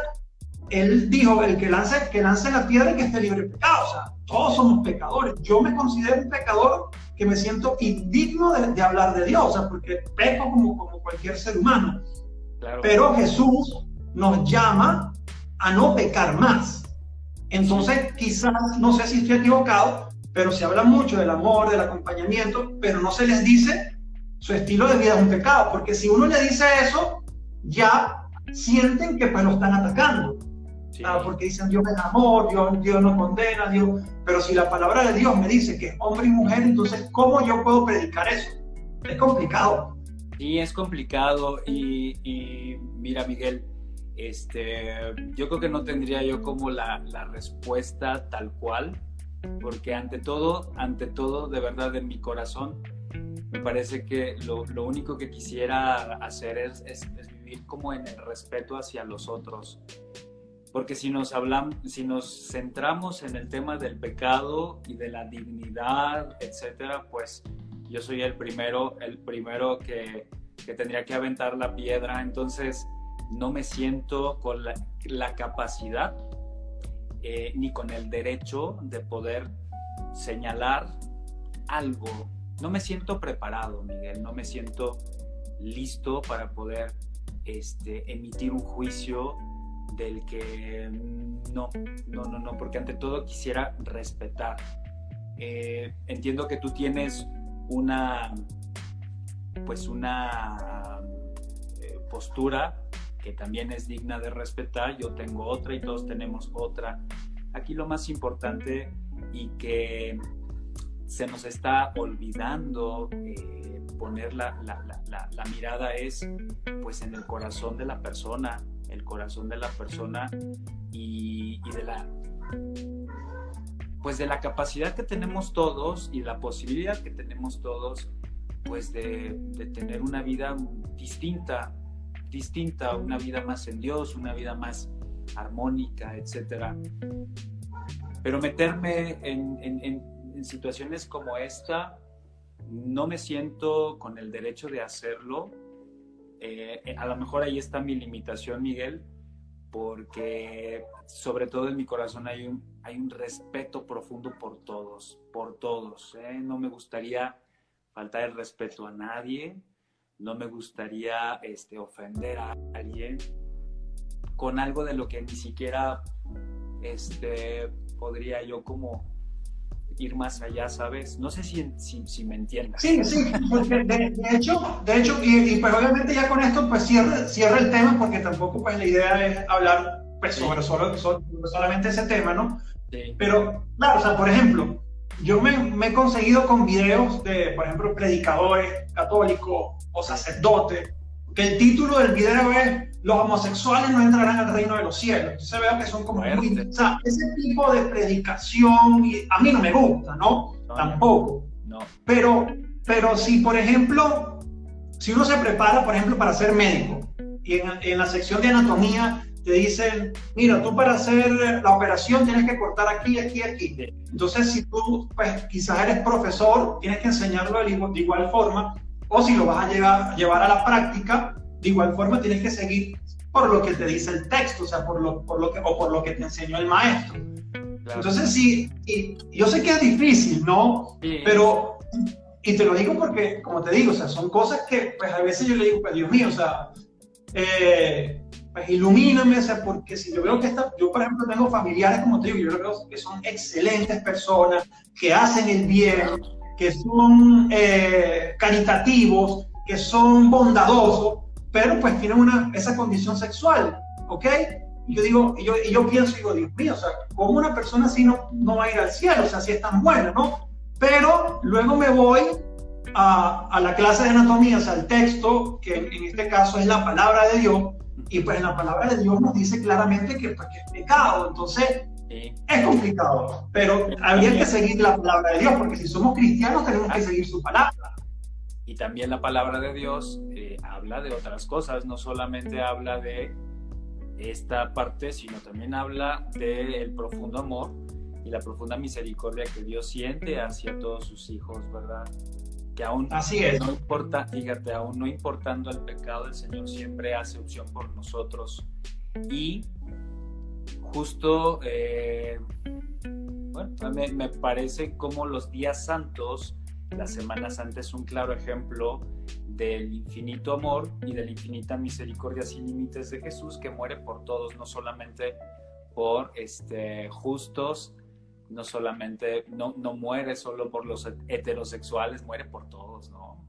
él dijo, el que lance la piedra y que esté libre de pecado. O sea, todos somos pecadores. Yo me considero un pecador que me siento indigno de hablar de Dios, o sea, porque peco como cualquier ser humano. Claro. Pero Jesús nos llama a no pecar más. Entonces, quizás, no sé si estoy equivocado, pero se habla mucho del amor, del acompañamiento, pero no se les dice su estilo de vida es un pecado, porque si uno le dice eso, ya sienten que pues lo están atacando. Sí. Porque dicen Dios es amor, Dios no condena, Dios. Pero si la palabra de Dios me dice que es hombre y mujer, entonces ¿cómo yo puedo predicar eso? Es complicado. Sí, es complicado y mira, Miguel, yo creo que no tendría yo como la respuesta tal cual, porque ante todo, de verdad, en mi corazón, me parece que lo único que quisiera hacer es vivir como en el respeto hacia los otros. Porque si nos centramos en el tema del pecado y de la dignidad, etcétera, pues yo soy el primero que tendría que aventar la piedra. Entonces no me siento con la capacidad ni con el derecho de poder señalar algo. No me siento preparado, Miguel, no me siento listo para poder emitir un juicio del que no, porque ante todo quisiera respetar. Entiendo que tú tienes una postura que también es digna de respetar, yo tengo otra y todos tenemos otra. Aquí lo más importante y que se nos está olvidando poner la mirada es pues en el corazón de la persona, y de la capacidad que tenemos todos y la posibilidad que tenemos todos pues de tener una vida distinta, una vida más en Dios, una vida más armónica, etcétera. Pero meterme en situaciones como esta, no me siento con el derecho de hacerlo. A lo mejor ahí está mi limitación, Miguel, porque sobre todo en mi corazón hay un respeto profundo por todos. No me gustaría faltar el respeto a nadie, no me gustaría ofender a alguien con algo de lo que ni siquiera podría yo como ir más allá, ¿sabes? No sé si me entiendas. Sí, porque de hecho y pues obviamente ya con esto pues cierra el tema, porque tampoco pues la idea es hablar pues sobre solamente ese tema, ¿no? Sí. Pero claro, o sea, por ejemplo, yo me he conseguido con videos de, por ejemplo, predicadores católicos o sacerdotes, que el título del video es "Los homosexuales no entrarán al reino de los cielos". Entonces veo que son como muy... O sea, ese tipo de predicación a mí no me gusta, ¿no? Tampoco. No. Pero si, por ejemplo, si uno se prepara, por ejemplo, para ser médico, y en la sección de anatomía te dicen, mira, tú para hacer la operación tienes que cortar aquí, aquí, aquí. Entonces, si tú, pues, quizás eres profesor, tienes que enseñarlo de igual forma, o si lo vas a llevar a la práctica, de igual forma tienes que seguir por lo que te dice el texto, o sea, por lo que te enseñó el maestro. Claro. Entonces, sí, y yo sé que es difícil, ¿no? Sí. Pero, y te lo digo porque, como te digo, o sea, son cosas que, pues, a veces yo le digo, pues, Dios mío, o sea, pues ilumíname, o sea, porque si yo veo que yo por ejemplo tengo familiares, como te digo, yo veo que son excelentes personas, que hacen el bien, que son caritativos, que son bondadosos, pero pues tienen esa condición sexual, ¿ok? Y yo digo, yo pienso, digo, Dios mío, o sea, ¿cómo una persona así no va a ir al cielo? O sea, si es tan buena, ¿no? Pero luego me voy a la clase de anatomía, o sea, el texto, que en este caso es la palabra de Dios, y pues en la palabra de Dios nos dice claramente que, pues, que es pecado. Entonces, es complicado, pero habría que seguir la palabra de Dios, porque si somos cristianos tenemos que seguir su palabra. Y también la palabra de Dios habla de otras cosas, no solamente habla de esta parte, sino también habla del profundo amor y la profunda misericordia que Dios siente hacia todos sus hijos, ¿verdad? Que aún Así es. No importa, fíjate, aún no importando el pecado, el Señor siempre hace opción por nosotros. Y justo, bueno, me parece como los días santos, la Semana Santa es un claro ejemplo del infinito amor y de la infinita misericordia sin límites de Jesús, que muere por todos, no solamente por justos, no solamente, no muere solo por los heterosexuales, muere por todos, ¿no?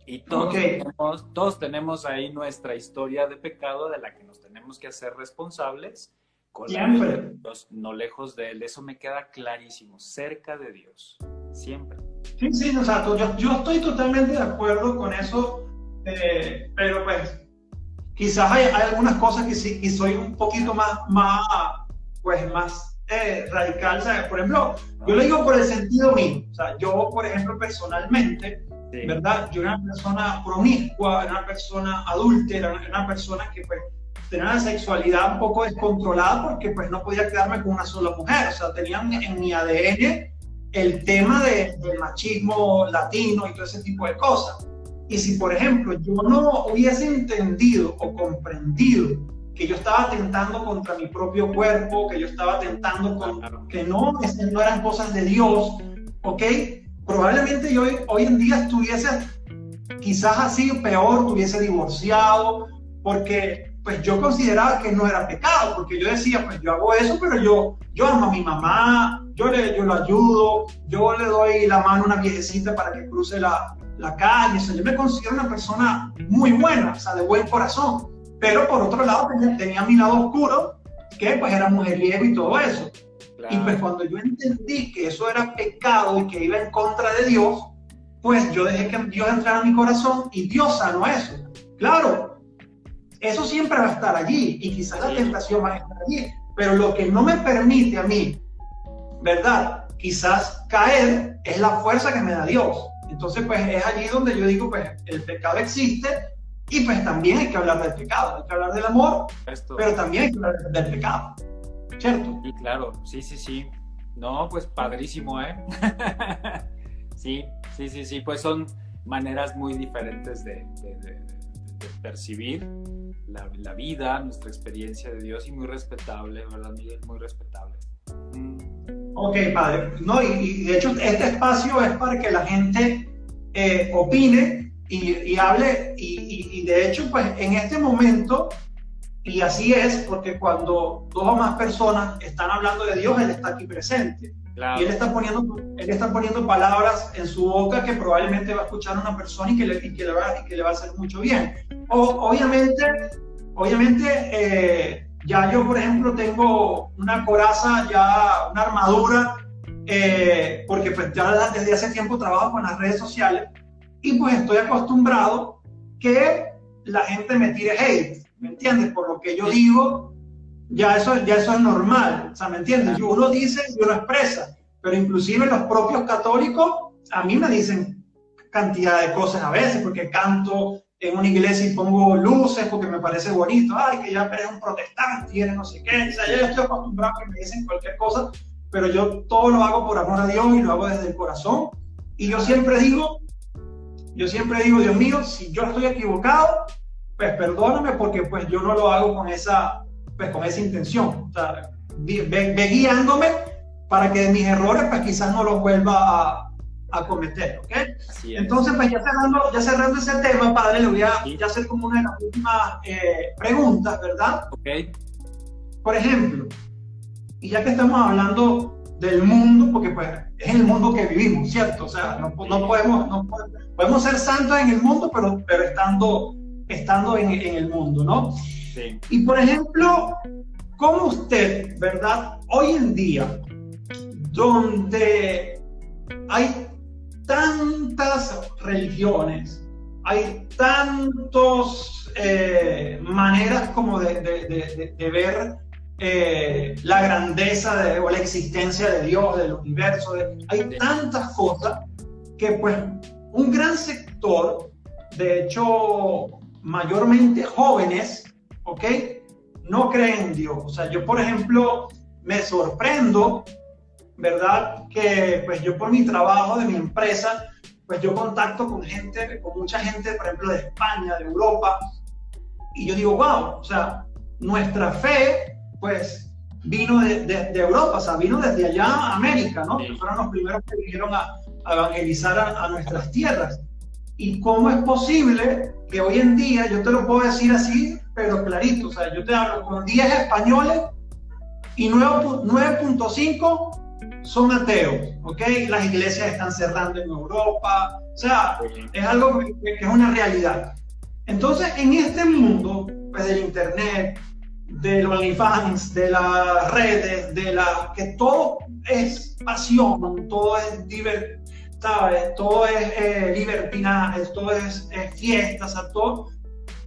Y todos tenemos ahí nuestra historia de pecado de la que nos tenemos que hacer responsables, con la de Dios, no lejos de Él. Eso me queda clarísimo, cerca de Dios, siempre. Sí, o sea, yo estoy totalmente de acuerdo con eso, pero pues quizás hay algunas cosas que sí, y soy un poquito más radical, ¿sabes? Por ejemplo, yo lo digo por el sentido mío, o sea, yo, por ejemplo, personalmente, sí, ¿verdad? Yo era una persona promiscua, era una persona adúltera, era una persona que pues tenía una sexualidad un poco descontrolada porque pues no podía quedarme con una sola mujer, o sea, tenía en mi ADN el tema del machismo latino y todo ese tipo de cosas. Y si, por ejemplo, yo no hubiese entendido o comprendido que yo estaba atentando contra mi propio cuerpo, que yo estaba atentando que no eran cosas de Dios, ¿ok? Probablemente yo hoy en día estuviese quizás así peor, estuviese divorciado, porque pues yo consideraba que no era pecado, porque yo decía, pues yo hago eso, pero yo amo a mi mamá, yo lo ayudo, yo le doy la mano a una viejecita para que cruce la calle, o sea, yo me considero una persona muy buena, o sea, de buen corazón. Pero por otro lado tenía mi lado oscuro, que pues era mujeriego y todo eso. Claro. Y pues cuando yo entendí que eso era pecado y que iba en contra de Dios, pues yo dejé que Dios entrara en mi corazón y Dios sanó eso. Claro, eso siempre va a estar allí y quizás la tentación va a estar allí, pero lo que no me permite a mí, ¿verdad? Quizás caer es la fuerza que me da Dios. Entonces pues es allí donde yo digo, pues el pecado existe. Y pues también hay que hablar del pecado, hay que hablar del amor, pero también hay que hablar del pecado, ¿cierto? Y claro, sí. No, pues padrísimo, ¿eh? Sí, pues son maneras muy diferentes de percibir la vida, nuestra experiencia de Dios, y muy respetable, ¿verdad, Miguel? Muy respetable. Ok, padre. No, y de hecho este espacio es para que la gente opine y hable, y de hecho pues en este momento, y así es, porque cuando dos o más personas están hablando de Dios, Él está aquí presente. Claro. Y Él está poniendo palabras en su boca que probablemente va a escuchar a una persona y que le va a hacer mucho bien. Obviamente ya yo, por ejemplo, tengo una coraza, ya una armadura, porque pues ya desde hace tiempo trabajo con las redes sociales. Y pues estoy acostumbrado que la gente me tire hate, ¿me entiendes? Por lo que yo digo, ya eso es normal, o sea, ¿me entiendes? Uno dice y uno expresa, pero inclusive los propios católicos a mí me dicen cantidad de cosas a veces, porque canto en una iglesia y pongo luces porque me parece bonito, ay, que ya eres un protestante y eres no sé qué, o sea, yo estoy acostumbrado a que me dicen cualquier cosa, pero yo todo lo hago por amor a Dios y lo hago desde el corazón, y yo siempre digo, Dios mío, si yo estoy equivocado, pues perdóname, porque pues yo no lo hago con esa intención. O sea, ve guiándome para que de mis errores pues quizás no los vuelva a cometer, ¿ok? Así es. Entonces, pues ya cerrando ese tema, padre, le voy a Sí. ya hacer como una de las últimas preguntas, ¿verdad? Ok. Por ejemplo, y ya que estamos hablando del mundo, porque pues es el mundo que vivimos, ¿cierto? O sea, no podemos ser santos en el mundo, pero estando en el mundo, ¿no? Sí. Y por ejemplo, ¿cómo usted, verdad, hoy en día, donde hay tantas religiones, hay tantas maneras como de ver la grandeza o la existencia de Dios, del universo, hay tantas cosas que pues un gran sector, de hecho mayormente jóvenes, ¿ok? No creen en Dios. O sea, yo por ejemplo me sorprendo, ¿verdad? Que pues yo por mi trabajo de mi empresa, pues yo contacto con mucha gente, por ejemplo, de España, de Europa, y yo digo, wow, o sea, nuestra fe, pues, vino de Europa, o sea, vino desde allá a América, ¿no? Que fueron los primeros que vinieron a evangelizar a nuestras tierras. ¿Y cómo es posible que hoy en día, yo te lo puedo decir así, pero clarito, o sea, yo te hablo con 10 españoles y 9.5 son ateos, ¿ok? Las iglesias están cerrando en Europa, o sea, es algo que es una realidad. Entonces, en este mundo, pues del internet, del OnlyFans, de las redes, que todo es pasión, todo es diversión, ¿sabes? Todo es libertinaje, todo es fiestas, a todo,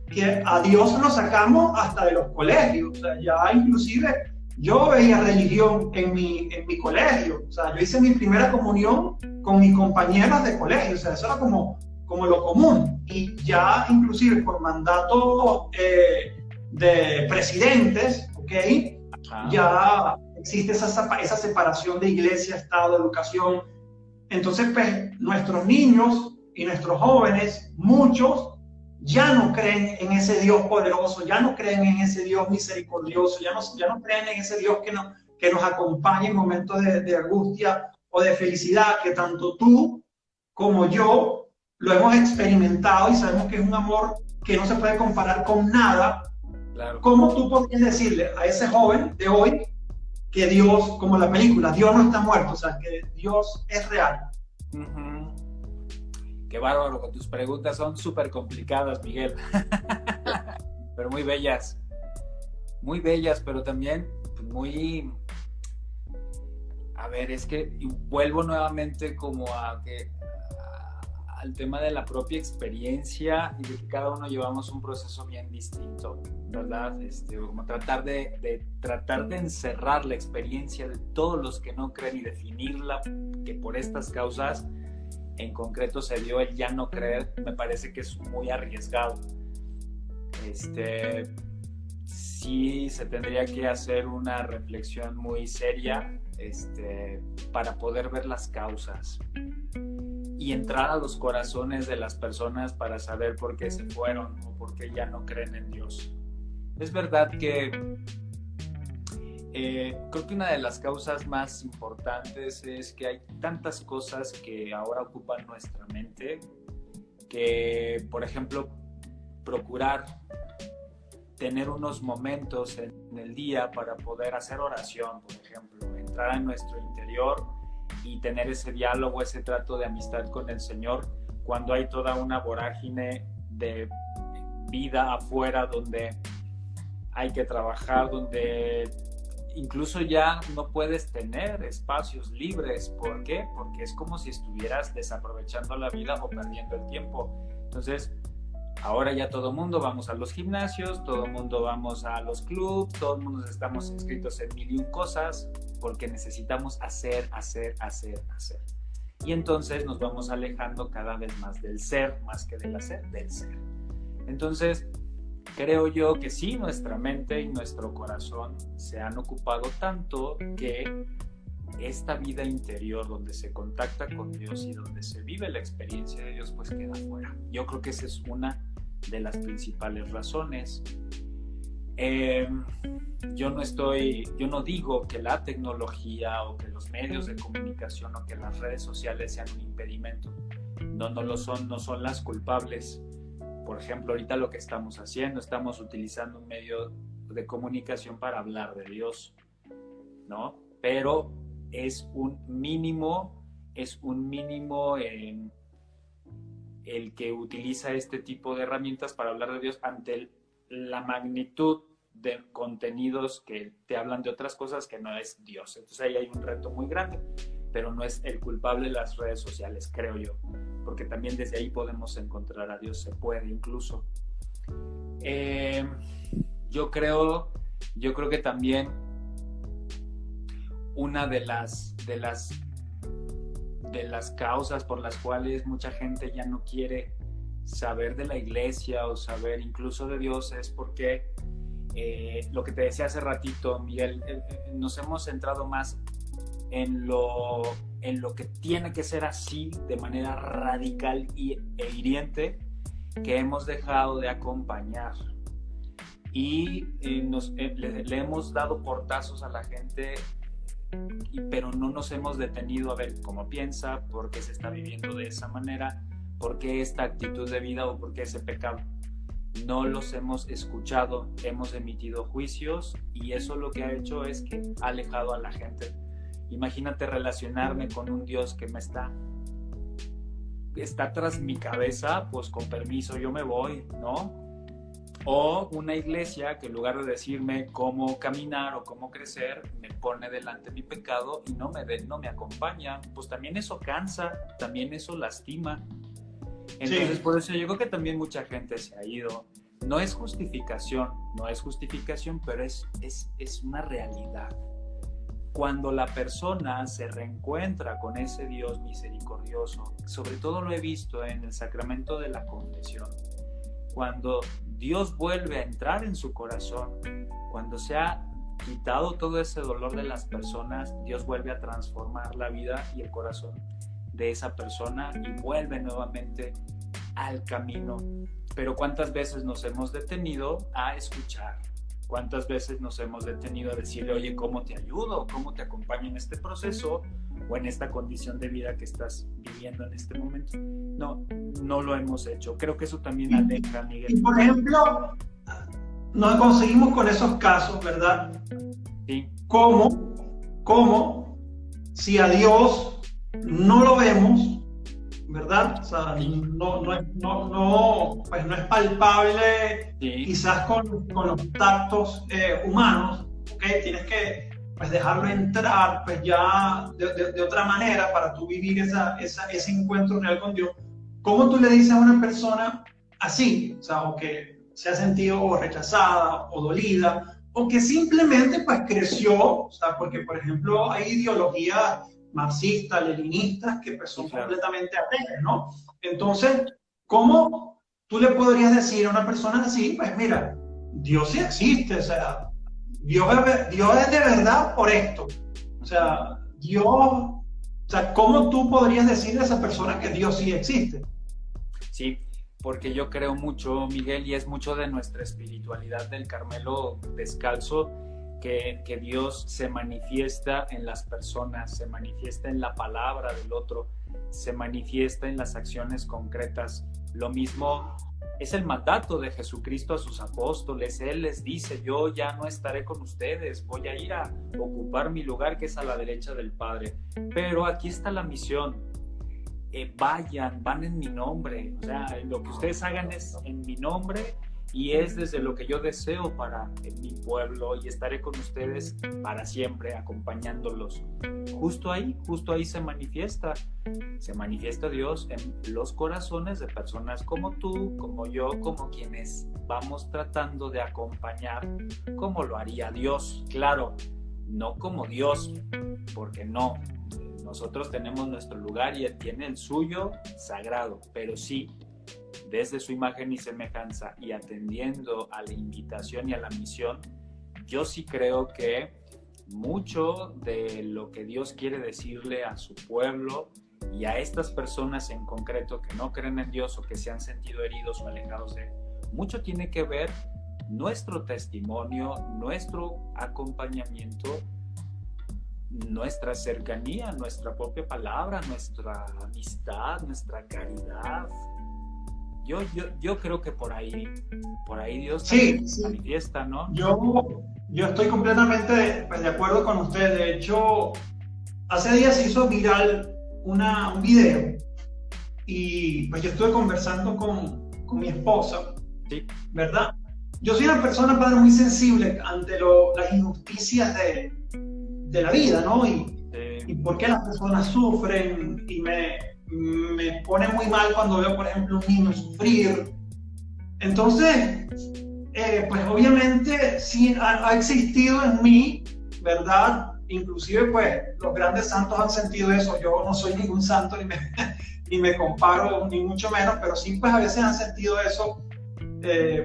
que a Dios nos sacamos hasta de los colegios, o sea, ya inclusive yo veía religión en mi colegio, o sea, yo hice mi primera comunión con mis compañeras de colegio, o sea, eso era como lo común, y ya inclusive por mandato de presidentes, ¿ok? Ya existe esa separación de iglesia, Estado, educación. Entonces, pues, nuestros niños y nuestros jóvenes, muchos, ya no creen en ese Dios poderoso, ya no creen en ese Dios misericordioso, ya no creen en ese Dios que nos acompaña en momentos de angustia o de felicidad, que tanto tú como yo lo hemos experimentado y sabemos que es un amor que no se puede comparar con nada. Claro. ¿Cómo tú podrías decirle a ese joven de hoy que Dios, como la película, Dios no está muerto, o sea, que Dios es real? Uh-huh. Qué bárbaro, tus preguntas son súper complicadas, Miguel. Pero muy bellas, pero también muy... A ver, es que vuelvo nuevamente como al tema de la propia experiencia y de que cada uno llevamos un proceso bien distinto, ¿verdad? Como tratar de encerrar la experiencia de todos los que no creen y definirla, que por estas causas en concreto se dio el ya no creer, me parece que es muy arriesgado. Sí se tendría que hacer una reflexión muy seria para poder ver las causas y entrar a los corazones de las personas para saber por qué se fueron o por qué ya no creen en Dios. Es verdad que creo que una de las causas más importantes es que hay tantas cosas que ahora ocupan nuestra mente que, por ejemplo, procurar tener unos momentos en el día para poder hacer oración, por ejemplo, entrar en nuestro interior y tener ese diálogo, ese trato de amistad con el Señor cuando hay toda una vorágine de vida afuera donde hay que trabajar, donde incluso ya no puedes tener espacios libres. ¿Por qué? Porque es como si estuvieras desaprovechando la vida o perdiendo el tiempo. Entonces, ahora ya todo el mundo vamos a los gimnasios, todo el mundo vamos a los clubs, todo el mundo estamos inscritos en 1001 cosas porque necesitamos hacer. Y entonces nos vamos alejando cada vez más del ser, más que del hacer, del ser. Entonces, creo yo que sí, nuestra mente y nuestro corazón se han ocupado tanto que esta vida interior donde se contacta con Dios y donde se vive la experiencia de Dios, pues queda fuera. Yo creo que esa es una de las principales razones. Eh, yo no digo que la tecnología o que los medios de comunicación o que las redes sociales sean un impedimento. No, no lo son, no son las culpables. Por ejemplo, ahorita lo que estamos haciendo, estamos utilizando un medio de comunicación para hablar de Dios, ¿no? Pero es un mínimo el que utiliza este tipo de herramientas para hablar de Dios ante la magnitud de contenidos que te hablan de otras cosas que no es Dios. Entonces ahí hay un reto muy grande, pero no es el culpable las redes sociales, creo yo, porque también desde ahí podemos encontrar a Dios, se puede incluso. Yo creo que también una de las causas por las cuales mucha gente ya no quiere saber de la iglesia o saber incluso de Dios es porque lo que te decía hace ratito, Miguel, nos hemos centrado más en lo que tiene que ser así de manera radical e hiriente, que hemos dejado de acompañar y le hemos dado portazos a la gente, pero no nos hemos detenido a ver cómo piensa, por qué se está viviendo de esa manera, por qué esta actitud de vida o por qué ese pecado. No los hemos escuchado, hemos emitido juicios y eso lo que ha hecho es que ha alejado a la gente. Imagínate relacionarme con un Dios que está tras mi cabeza, pues con permiso yo me voy, ¿no? O una iglesia que en lugar de decirme cómo caminar o cómo crecer, me pone delante mi pecado y no me acompaña. Pues también eso cansa, también eso lastima. Entonces, por eso yo creo que también mucha gente se ha ido. No es justificación, pero es una realidad. Cuando la persona se reencuentra con ese Dios misericordioso, sobre todo lo he visto en el sacramento de la confesión, cuando Dios vuelve a entrar en su corazón, cuando se ha quitado todo ese dolor de las personas, Dios vuelve a transformar la vida y el corazón de esa persona y vuelve nuevamente al camino. Pero ¿cuántas veces nos hemos detenido a escuchar? ¿Cuántas veces nos hemos detenido a decirle, oye, ¿cómo te ayudo? ¿Cómo te acompaño en este proceso o en esta condición de vida que estás viviendo en este momento? No lo hemos hecho. Creo que eso también aleja, Miguel. Y por ejemplo, nos conseguimos con esos casos, ¿verdad? Sí. ¿Cómo si a Dios no lo vemos, ¿verdad? O sea, pues no es palpable, sí, quizás con los tactos humanos, ¿okay? Tienes que pues dejarlo entrar pues ya de otra manera para tú vivir ese encuentro real con Dios. ¿Cómo tú le dices a una persona así, o sea, o que se ha sentido rechazada o dolida, o que simplemente pues creció, o sea, porque por ejemplo hay ideologías marxistas, leninistas, que pues son completamente ateas, ¿no? Entonces, ¿cómo tú le podrías decir a una persona así, pues mira, Dios sí existe, o sea, Dios es de verdad por esto, o sea, ¿cómo tú podrías decirle a esa persona que Dios sí existe? Sí, porque yo creo mucho, Miguel, y es mucho de nuestra espiritualidad del Carmelo Descalzo, que Dios se manifiesta en las personas, se manifiesta en la palabra del otro, se manifiesta en las acciones concretas. Lo mismo es el mandato de Jesucristo a sus apóstoles. Él les dice, yo ya no estaré con ustedes, voy a ir a ocupar mi lugar que es a la derecha del Padre. Pero aquí está la misión. Van en mi nombre, o sea, lo que ustedes hagan es en mi nombre y es desde lo que yo deseo para mi pueblo y estaré con ustedes para siempre acompañándolos. Justo ahí se manifiesta Dios en los corazones de personas como tú, como yo, como quienes vamos tratando de acompañar como lo haría Dios. Claro, no como Dios, porque no. Nosotros tenemos nuestro lugar y Él tiene el suyo sagrado, pero sí, desde su imagen y semejanza y atendiendo a la invitación y a la misión, yo sí creo que mucho de lo que Dios quiere decirle a su pueblo y a estas personas en concreto que no creen en Dios o que se han sentido heridos o alejados de Él, mucho tiene que ver nuestro testimonio, nuestro acompañamiento, nuestra cercanía, nuestra propia palabra, nuestra amistad, nuestra caridad. Yo creo que por ahí Dios Sí, manifiesta, ¿no? Yo estoy completamente pues, de acuerdo con usted. De hecho, hace días se hizo viral un video y pues yo estuve conversando con mi esposa, sí, ¿verdad? Yo soy una persona, padre, muy sensible ante las injusticias de la vida, ¿no? Y por qué las personas sufren, y me pone muy mal cuando veo, por ejemplo, un niño sufrir. Entonces, pues obviamente sí ha existido en mí, ¿verdad? Inclusive, pues, los grandes santos han sentido eso. Yo no soy ningún santo, ni me comparo, ni mucho menos, pero sí, pues, a veces han sentido eso.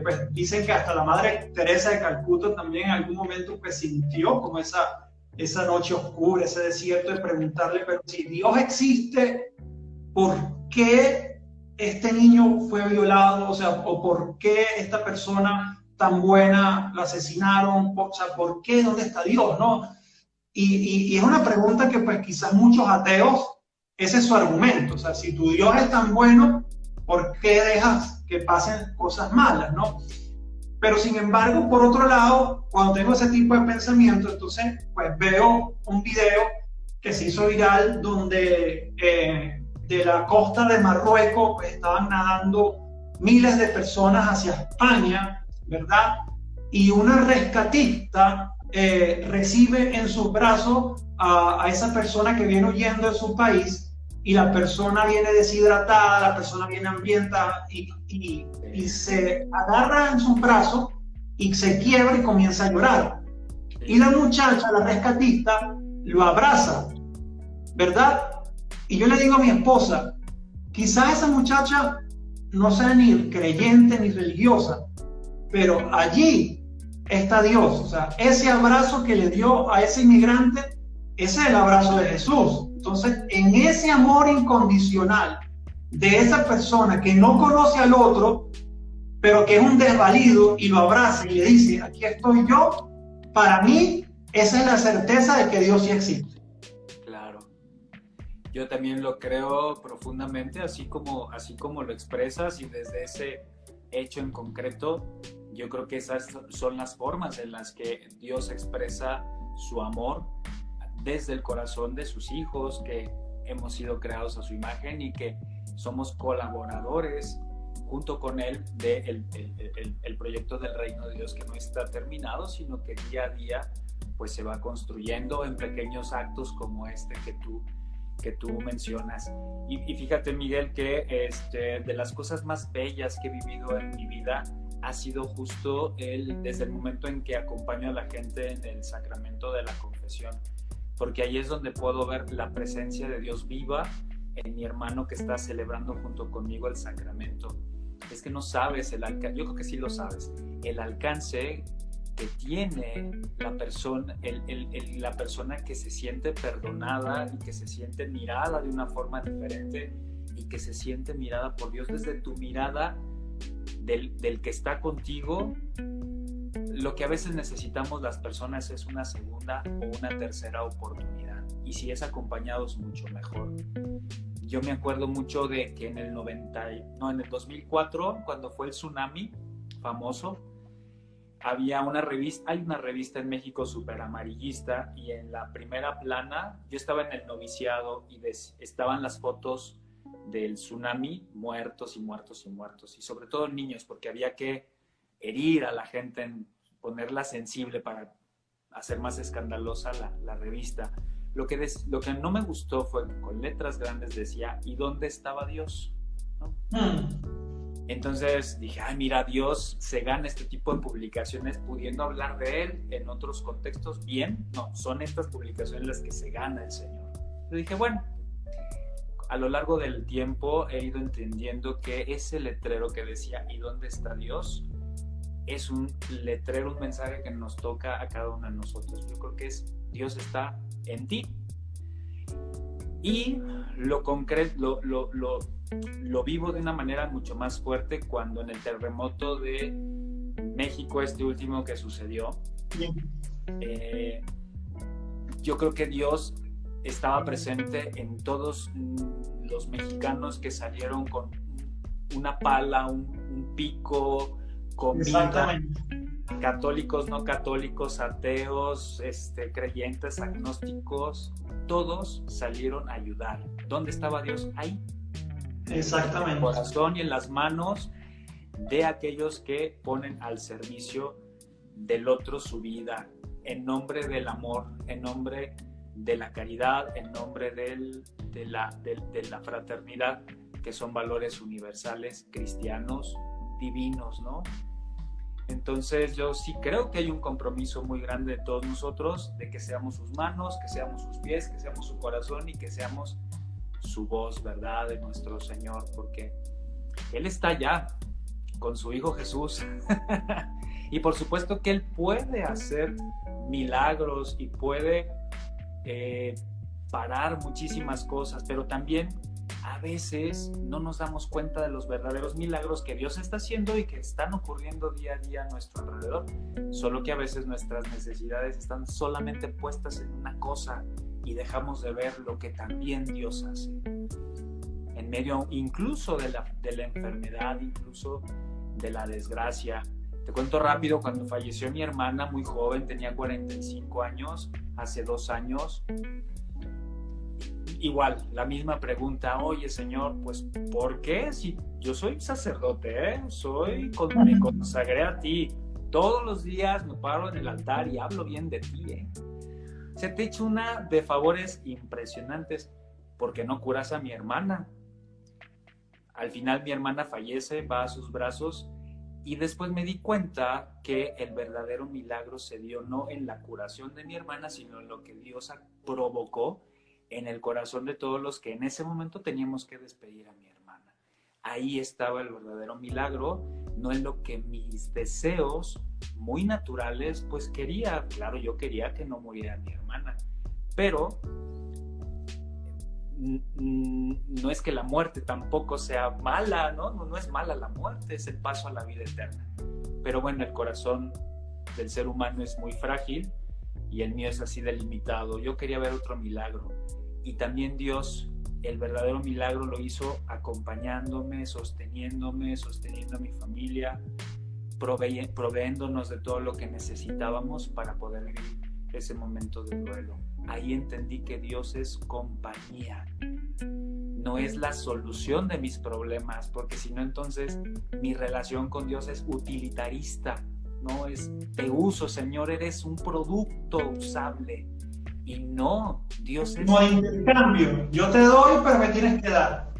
Pues dicen que hasta la Madre Teresa de Calcuta también en algún momento pues sintió como esa noche oscura, ese desierto, de preguntarle, pero si Dios existe, ¿por qué este niño fue violado? O sea, ¿o por qué esta persona tan buena la asesinaron? O sea, ¿por qué? ¿Dónde está Dios? ¿No? Y es una pregunta que pues quizás muchos ateos, ese es su argumento. O sea, si tu Dios es tan bueno, ¿por qué dejas que pasen cosas malas, no? Pero sin embargo, por otro lado, cuando tengo ese tipo de pensamiento, entonces pues veo un video que se hizo viral donde de la costa de Marruecos pues, estaban nadando miles de personas hacia España, ¿verdad? Y una rescatista recibe en sus brazos a esa persona que viene huyendo de su país, y la persona viene deshidratada, la persona viene hambrienta y se agarra en sus brazos y se quiebra y comienza a llorar. Y la muchacha, la rescatista, lo abraza, ¿verdad? Y yo le digo a mi esposa, quizás esa muchacha no sea ni creyente ni religiosa, pero allí está Dios. O sea, ese abrazo que le dio a ese inmigrante, ese es el abrazo de Jesús. Entonces, en ese amor incondicional de esa persona que no conoce al otro, pero que es un desvalido, y lo abraza y le dice, aquí estoy yo, para mí, esa es la certeza de que Dios sí existe. Claro. Yo también lo creo profundamente, así como lo expresas, y desde ese hecho en concreto, yo creo que esas son las formas en las que Dios expresa su amor desde el corazón de sus hijos, que hemos sido creados a su imagen y que somos colaboradores junto con Él del el proyecto del reino de Dios, que no está terminado, sino que día a día pues se va construyendo en pequeños actos como este que tú mencionas. Y fíjate, Miguel, que de las cosas más bellas que he vivido en mi vida ha sido justo desde el momento en que acompaño a la gente en el sacramento de la confesión, porque ahí es donde puedo ver la presencia de Dios viva en mi hermano que está celebrando junto conmigo el sacramento. Es que no sabes el alcance, yo creo que sí lo sabes, el alcance que tiene la persona que se siente perdonada y que se siente mirada de una forma diferente y que se siente mirada por Dios desde tu mirada del que está contigo. Lo que a veces necesitamos las personas es una segunda o una tercera oportunidad, y si es acompañado es mucho mejor. Yo me acuerdo mucho de que en el 2004, cuando fue el tsunami famoso, hay una revista en México súper amarillista, y en la primera plana yo estaba en el noviciado y estaban las fotos del tsunami, muertos y muertos y muertos, y sobre todo niños, porque había que herir a la gente, ponerla sensible para hacer más escandalosa la revista. Lo que no me gustó fue que con letras grandes decía, ¿y dónde estaba Dios? ¿No? Entonces dije, ay, mira, Dios se gana este tipo de publicaciones pudiendo hablar de Él en otros contextos bien. No, son estas publicaciones las que se gana el Señor. Yo dije, bueno, a lo largo del tiempo he ido entendiendo que ese letrero que decía, ¿y dónde está Dios?, es un letrero, un mensaje que nos toca a cada uno de nosotros. Yo creo que Dios está en ti. Y lo concreto, lo vivo de una manera mucho más fuerte cuando en el terremoto de México, este último que sucedió, yo creo que Dios estaba presente en todos los mexicanos que salieron con una pala, un pico, comida, católicos, no católicos, ateos, creyentes, agnósticos, todos salieron a ayudar. ¿Dónde estaba Dios? Ahí. Exactamente. En el corazón y en las manos de aquellos que ponen al servicio del otro su vida, en nombre del amor, en nombre de la caridad, en nombre de la fraternidad, que son valores universales, cristianos, divinos, ¿no? Entonces yo sí creo que hay un compromiso muy grande de todos nosotros, de que seamos sus manos, que seamos sus pies, que seamos su corazón y que seamos su voz, ¿verdad? De nuestro Señor, porque Él está allá con su Hijo Jesús. Y por supuesto que Él puede hacer milagros y puede parar muchísimas cosas, pero también a veces no nos damos cuenta de los verdaderos milagros que Dios está haciendo y que están ocurriendo día a día a nuestro alrededor. Solo que a veces nuestras necesidades están solamente puestas en una cosa y dejamos de ver lo que también Dios hace. En medio incluso de la enfermedad, incluso de la desgracia. Te cuento rápido, cuando falleció mi hermana muy joven, tenía 45 años, hace 2 años, igual, la misma pregunta, oye Señor, pues ¿por qué? Si yo soy sacerdote, me consagré a ti, todos los días me paro en el altar y hablo bien de ti, Se te echa una de favores impresionantes, porque no curas a mi hermana. Al final mi hermana fallece, va a sus brazos, y después me di cuenta que el verdadero milagro se dio no en la curación de mi hermana, sino en lo que Dios provocó en el corazón de todos los que en ese momento teníamos que despedir a mi hermana. Ahí estaba el verdadero milagro, no en lo que mis deseos muy naturales pues quería. Claro, yo quería que no muriera mi hermana, pero no es que la muerte tampoco sea mala, no es mala la muerte, es el paso a la vida eterna. Pero bueno, el corazón del ser humano es muy frágil y el mío es así delimitado. Yo quería ver otro milagro, y también Dios, el verdadero milagro, lo hizo acompañándome, sosteniendo a mi familia, proveéndonos de todo lo que necesitábamos para poder vivir ese momento de duelo. Ahí entendí que Dios es compañía, no es la solución de mis problemas, porque si no, entonces mi relación con Dios es utilitarista, no es te uso, Señor, eres un producto usable. Y no, Dios es... No hay intercambio, yo te doy, pero me tienes que dar.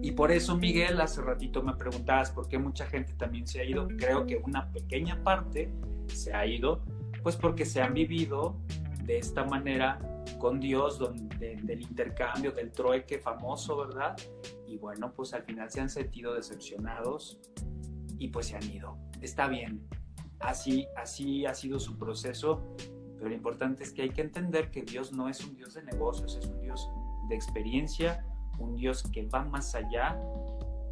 Y por eso, Miguel, hace ratito me preguntabas por qué mucha gente también se ha ido. Creo que una pequeña parte se ha ido, pues porque se han vivido de esta manera con Dios, del intercambio, del trueque famoso, ¿verdad? Y bueno, pues al final se han sentido decepcionados y pues se han ido. Está bien, así ha sido su proceso, pero lo importante es que hay que entender que Dios no es un Dios de negocios, es un Dios de experiencia, un Dios que va más allá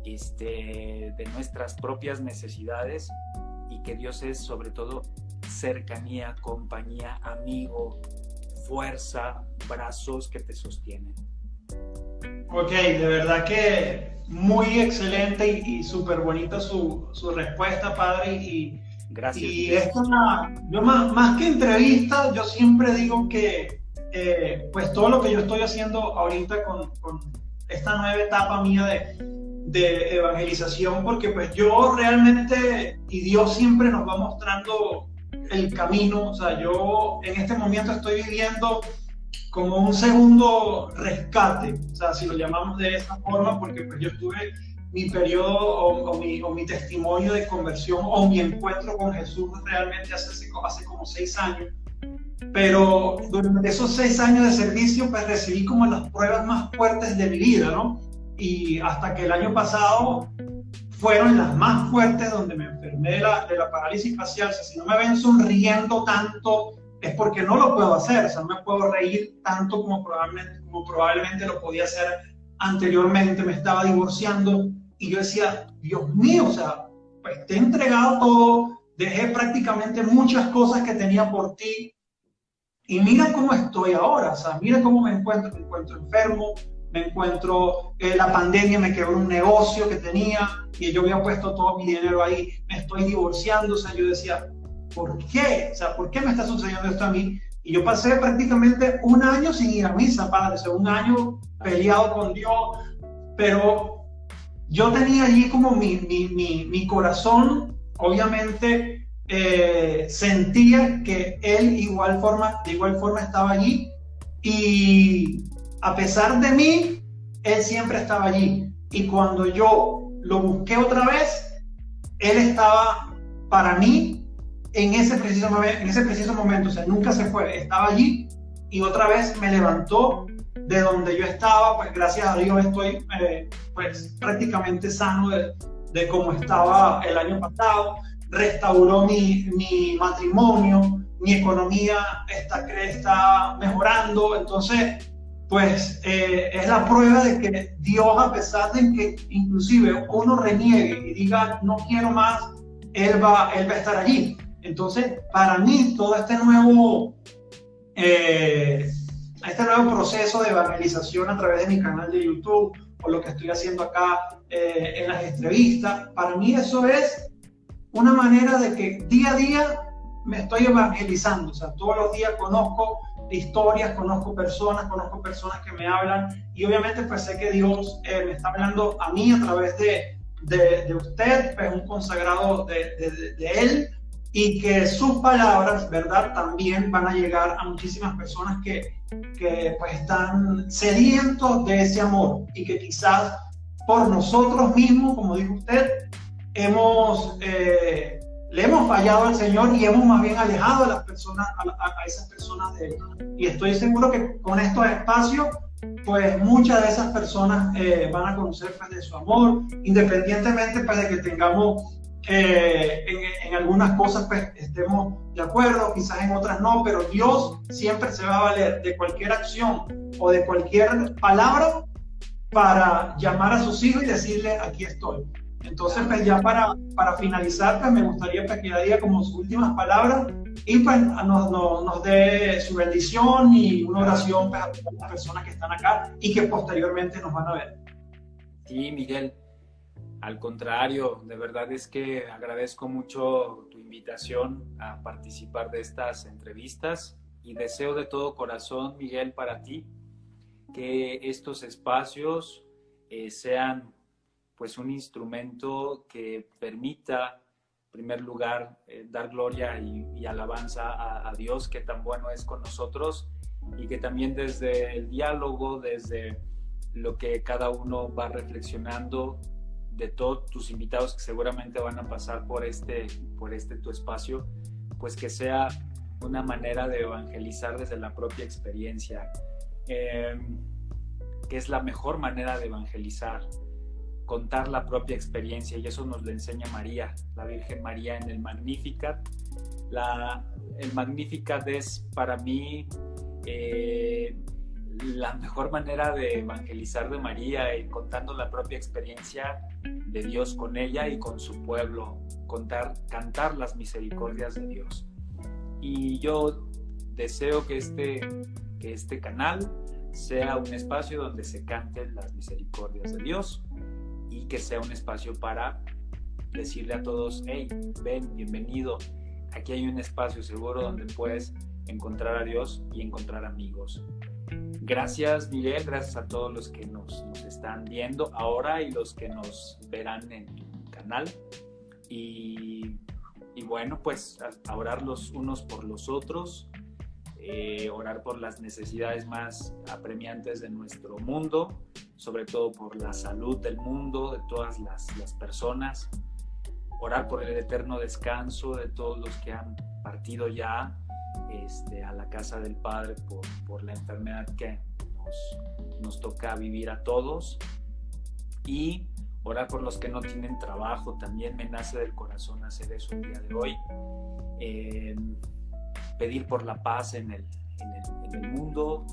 de nuestras propias necesidades, y que Dios es sobre todo cercanía, compañía, amigo, fuerza, brazos que te sostienen. Ok, de verdad que muy excelente y súper bonita su respuesta, padre. Gracias. Y yo más que entrevista, yo siempre digo que pues todo lo que yo estoy haciendo ahorita con esta nueva etapa mía de evangelización, porque pues yo realmente, y Dios siempre nos va mostrando el camino. O sea, yo en este momento estoy viviendo como un segundo rescate, o sea, si lo llamamos de esa forma, porque pues yo tuve mi periodo o mi testimonio de conversión o mi encuentro con Jesús realmente hace como 6 años, pero durante esos 6 años de servicio pues recibí como las pruebas más fuertes de mi vida, ¿no? Y hasta que el año pasado fueron las más fuertes, donde me enfermé de la parálisis facial. O sea, si no me ven sonriendo tanto es porque no lo puedo hacer, o sea, no me puedo reír tanto como probablemente lo podía hacer anteriormente. Me estaba divorciando y yo decía, Dios mío, o sea, pues te he entregado todo, dejé prácticamente muchas cosas que tenía por ti y mira cómo estoy ahora, o sea, mira cómo me encuentro enfermo, me encuentro, la pandemia me quebró un negocio que tenía y yo había puesto todo mi dinero ahí, me estoy divorciando, o sea, yo decía, ¿por qué? O sea, ¿por qué me está sucediendo esto a mí? Y yo pasé prácticamente un año sin ir a misa, padre, o sea, un año peleado con Dios, pero yo tenía allí como mi corazón, obviamente sentía que él de igual forma estaba allí y a pesar de mí, él siempre estaba allí. Y cuando yo lo busqué otra vez, él estaba para mí en ese preciso momento, o sea, nunca se fue, estaba allí y otra vez me levantó de donde yo estaba, pues gracias a Dios estoy pues prácticamente sano de cómo estaba el año pasado, restauró mi matrimonio, mi economía está mejorando, entonces pues es la prueba de que Dios, a pesar de que inclusive uno reniegue y diga no quiero más, Él va a estar allí. Entonces, para mí, todo este nuevo proceso de evangelización a través de mi canal de YouTube o lo que estoy haciendo acá en las entrevistas, para mí eso es una manera de que día a día me estoy evangelizando. O sea, todos los días conozco historias, conozco personas que me hablan y obviamente pues sé que Dios me está hablando a mí a través de usted, pues un consagrado de Él, y que sus palabras, ¿verdad?, también van a llegar a muchísimas personas que pues están sedientos de ese amor y que quizás por nosotros mismos, como dijo usted, le hemos fallado al Señor y hemos más bien alejado a las personas, a esas personas de Él. Y estoy seguro que con estos espacios, pues muchas de esas personas van a conocer pues, de su amor, independientemente pues, de que tengamos en algunas cosas pues, estemos de acuerdo, quizás en otras no, pero Dios siempre se va a valer de cualquier acción o de cualquier palabra para llamar a sus hijos y decirle aquí estoy. Entonces, pues ya para finalizar, pues me gustaría pues, que ella diga como sus últimas palabras y pues nos dé su bendición y una oración pues, a todas las personas que están acá y que posteriormente nos van a ver. Sí, Miguel, al contrario, de verdad es que agradezco mucho tu invitación a participar de estas entrevistas y deseo de todo corazón, Miguel, para ti, que estos espacios sean pues un instrumento que permita, en primer lugar, dar gloria y alabanza a Dios, que tan bueno es con nosotros, y que también desde el diálogo, desde lo que cada uno va reflexionando, de todos tus invitados que seguramente van a pasar por tu espacio, pues que sea una manera de evangelizar desde la propia experiencia, que es la mejor manera de evangelizar, contar la propia experiencia, y eso nos lo enseña María, la Virgen María en el Magnificat. El Magnificat es para mí la mejor manera de evangelizar de María, contando la propia experiencia de Dios con ella y con su pueblo, cantar las misericordias de Dios. Y yo deseo que este canal sea un espacio donde se canten las misericordias de Dios y que sea un espacio para decirle a todos, hey, ven, bienvenido, aquí hay un espacio seguro donde puedes encontrar a Dios y encontrar amigos. Gracias, Miguel, gracias a todos los que nos están viendo ahora y los que nos verán en tu canal. Y bueno, pues a orar los unos por los otros, orar por las necesidades más apremiantes de nuestro mundo, sobre todo por la salud del mundo, de todas las personas, orar por el eterno descanso de todos los que han partido ya a la casa del Padre por la enfermedad que nos toca vivir a todos, y orar por los que no tienen trabajo. También me nace del corazón hacer eso el día de hoy, pedir por la paz en el mundo,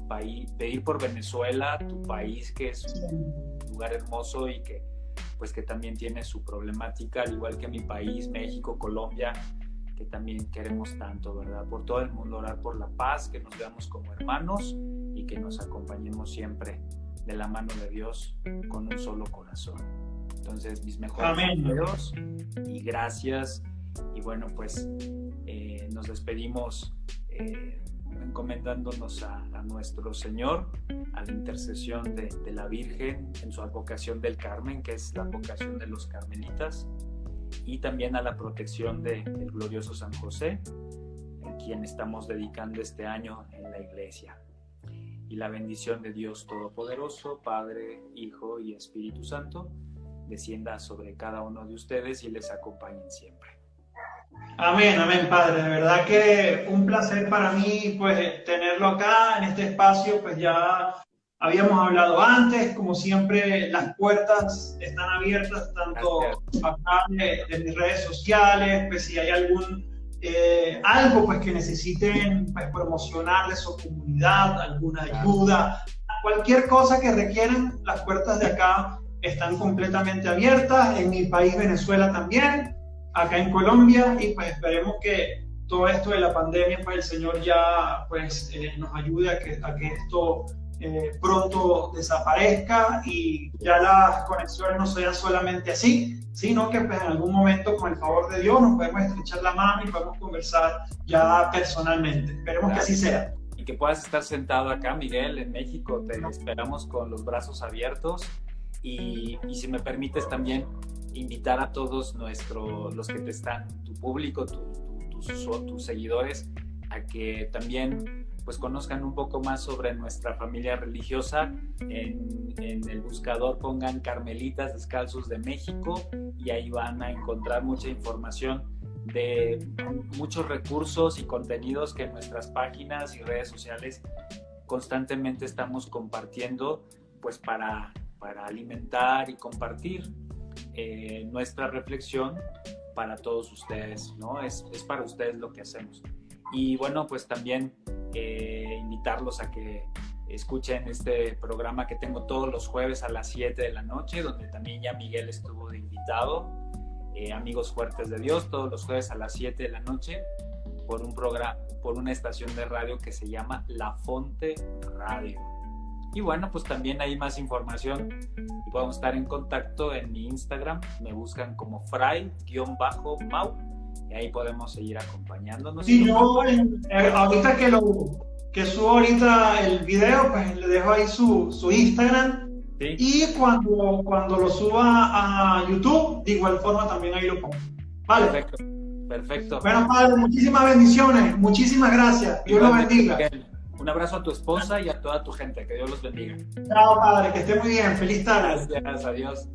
pedir por Venezuela, tu país, que es un lugar hermoso y que también tiene su problemática, al igual que mi país, México, Colombia, que también queremos tanto, ¿verdad? Por todo el mundo, orar por la paz, que nos veamos como hermanos y que nos acompañemos siempre de la mano de Dios con un solo corazón. Entonces, mis mejores deseos y gracias. Y bueno, pues nos despedimos encomendándonos a nuestro Señor, a la intercesión de la Virgen en su advocación del Carmen, que es la advocación de los carmelitas, y también a la protección del glorioso San José, en quien estamos dedicando este año en la iglesia. Y la bendición de Dios Todopoderoso, Padre, Hijo y Espíritu Santo, descienda sobre cada uno de ustedes y les acompañen siempre. Amén, amén, Padre. De verdad que un placer para mí, pues, tenerlo acá en este espacio. Pues ya habíamos hablado antes, como siempre, las puertas están abiertas, tanto acá de mis redes sociales, pues si hay algo pues que necesiten pues, promocionar de su comunidad, alguna ayuda, cualquier cosa que requieran, las puertas de acá están completamente abiertas. En mi país, Venezuela, también, acá en Colombia, y pues esperemos que todo esto de la pandemia, pues el Señor ya pues nos ayude a que esto pronto desaparezca y ya las conexiones no sean solamente así, sino que pues en algún momento, con el favor de Dios, nos podemos estrechar la mano y podemos conversar ya personalmente. Esperemos que así sea. Y que puedas estar sentado acá, Miguel, en México. Te esperamos con los brazos abiertos y si me permites también invitar a todos los que te están, tu público, tus seguidores, a que también pues conozcan un poco más sobre nuestra familia religiosa. En el buscador pongan Carmelitas Descalzos de México y ahí van a encontrar mucha información de muchos recursos y contenidos que en nuestras páginas y redes sociales constantemente estamos compartiendo, pues para alimentar y compartir nuestra reflexión para todos ustedes, ¿no? Es para ustedes lo que hacemos. Y bueno, pues también invitarlos a que escuchen este programa que tengo todos los jueves a las 7 de la noche, donde también ya Miguel estuvo de invitado, Amigos Fuertes de Dios, todos los jueves a las 7 de la noche, por una estación de radio que se llama La Fonte Radio. Y bueno, pues también hay más información y podemos estar en contacto en mi Instagram. Me buscan como fray_mau y ahí podemos seguir acompañándonos. Sí, yo ahorita que subo ahorita el video, pues le dejo ahí su Instagram. Sí. Y cuando lo suba a YouTube, de igual forma también ahí lo pongo. Vale. Perfecto. Bueno, Padre, muchísimas bendiciones, muchísimas gracias. Dios los bendiga. Un abrazo a tu esposa y a toda tu gente. Que Dios los bendiga. Chao, Padre, que esté muy bien. Feliz tarde. Gracias, adiós.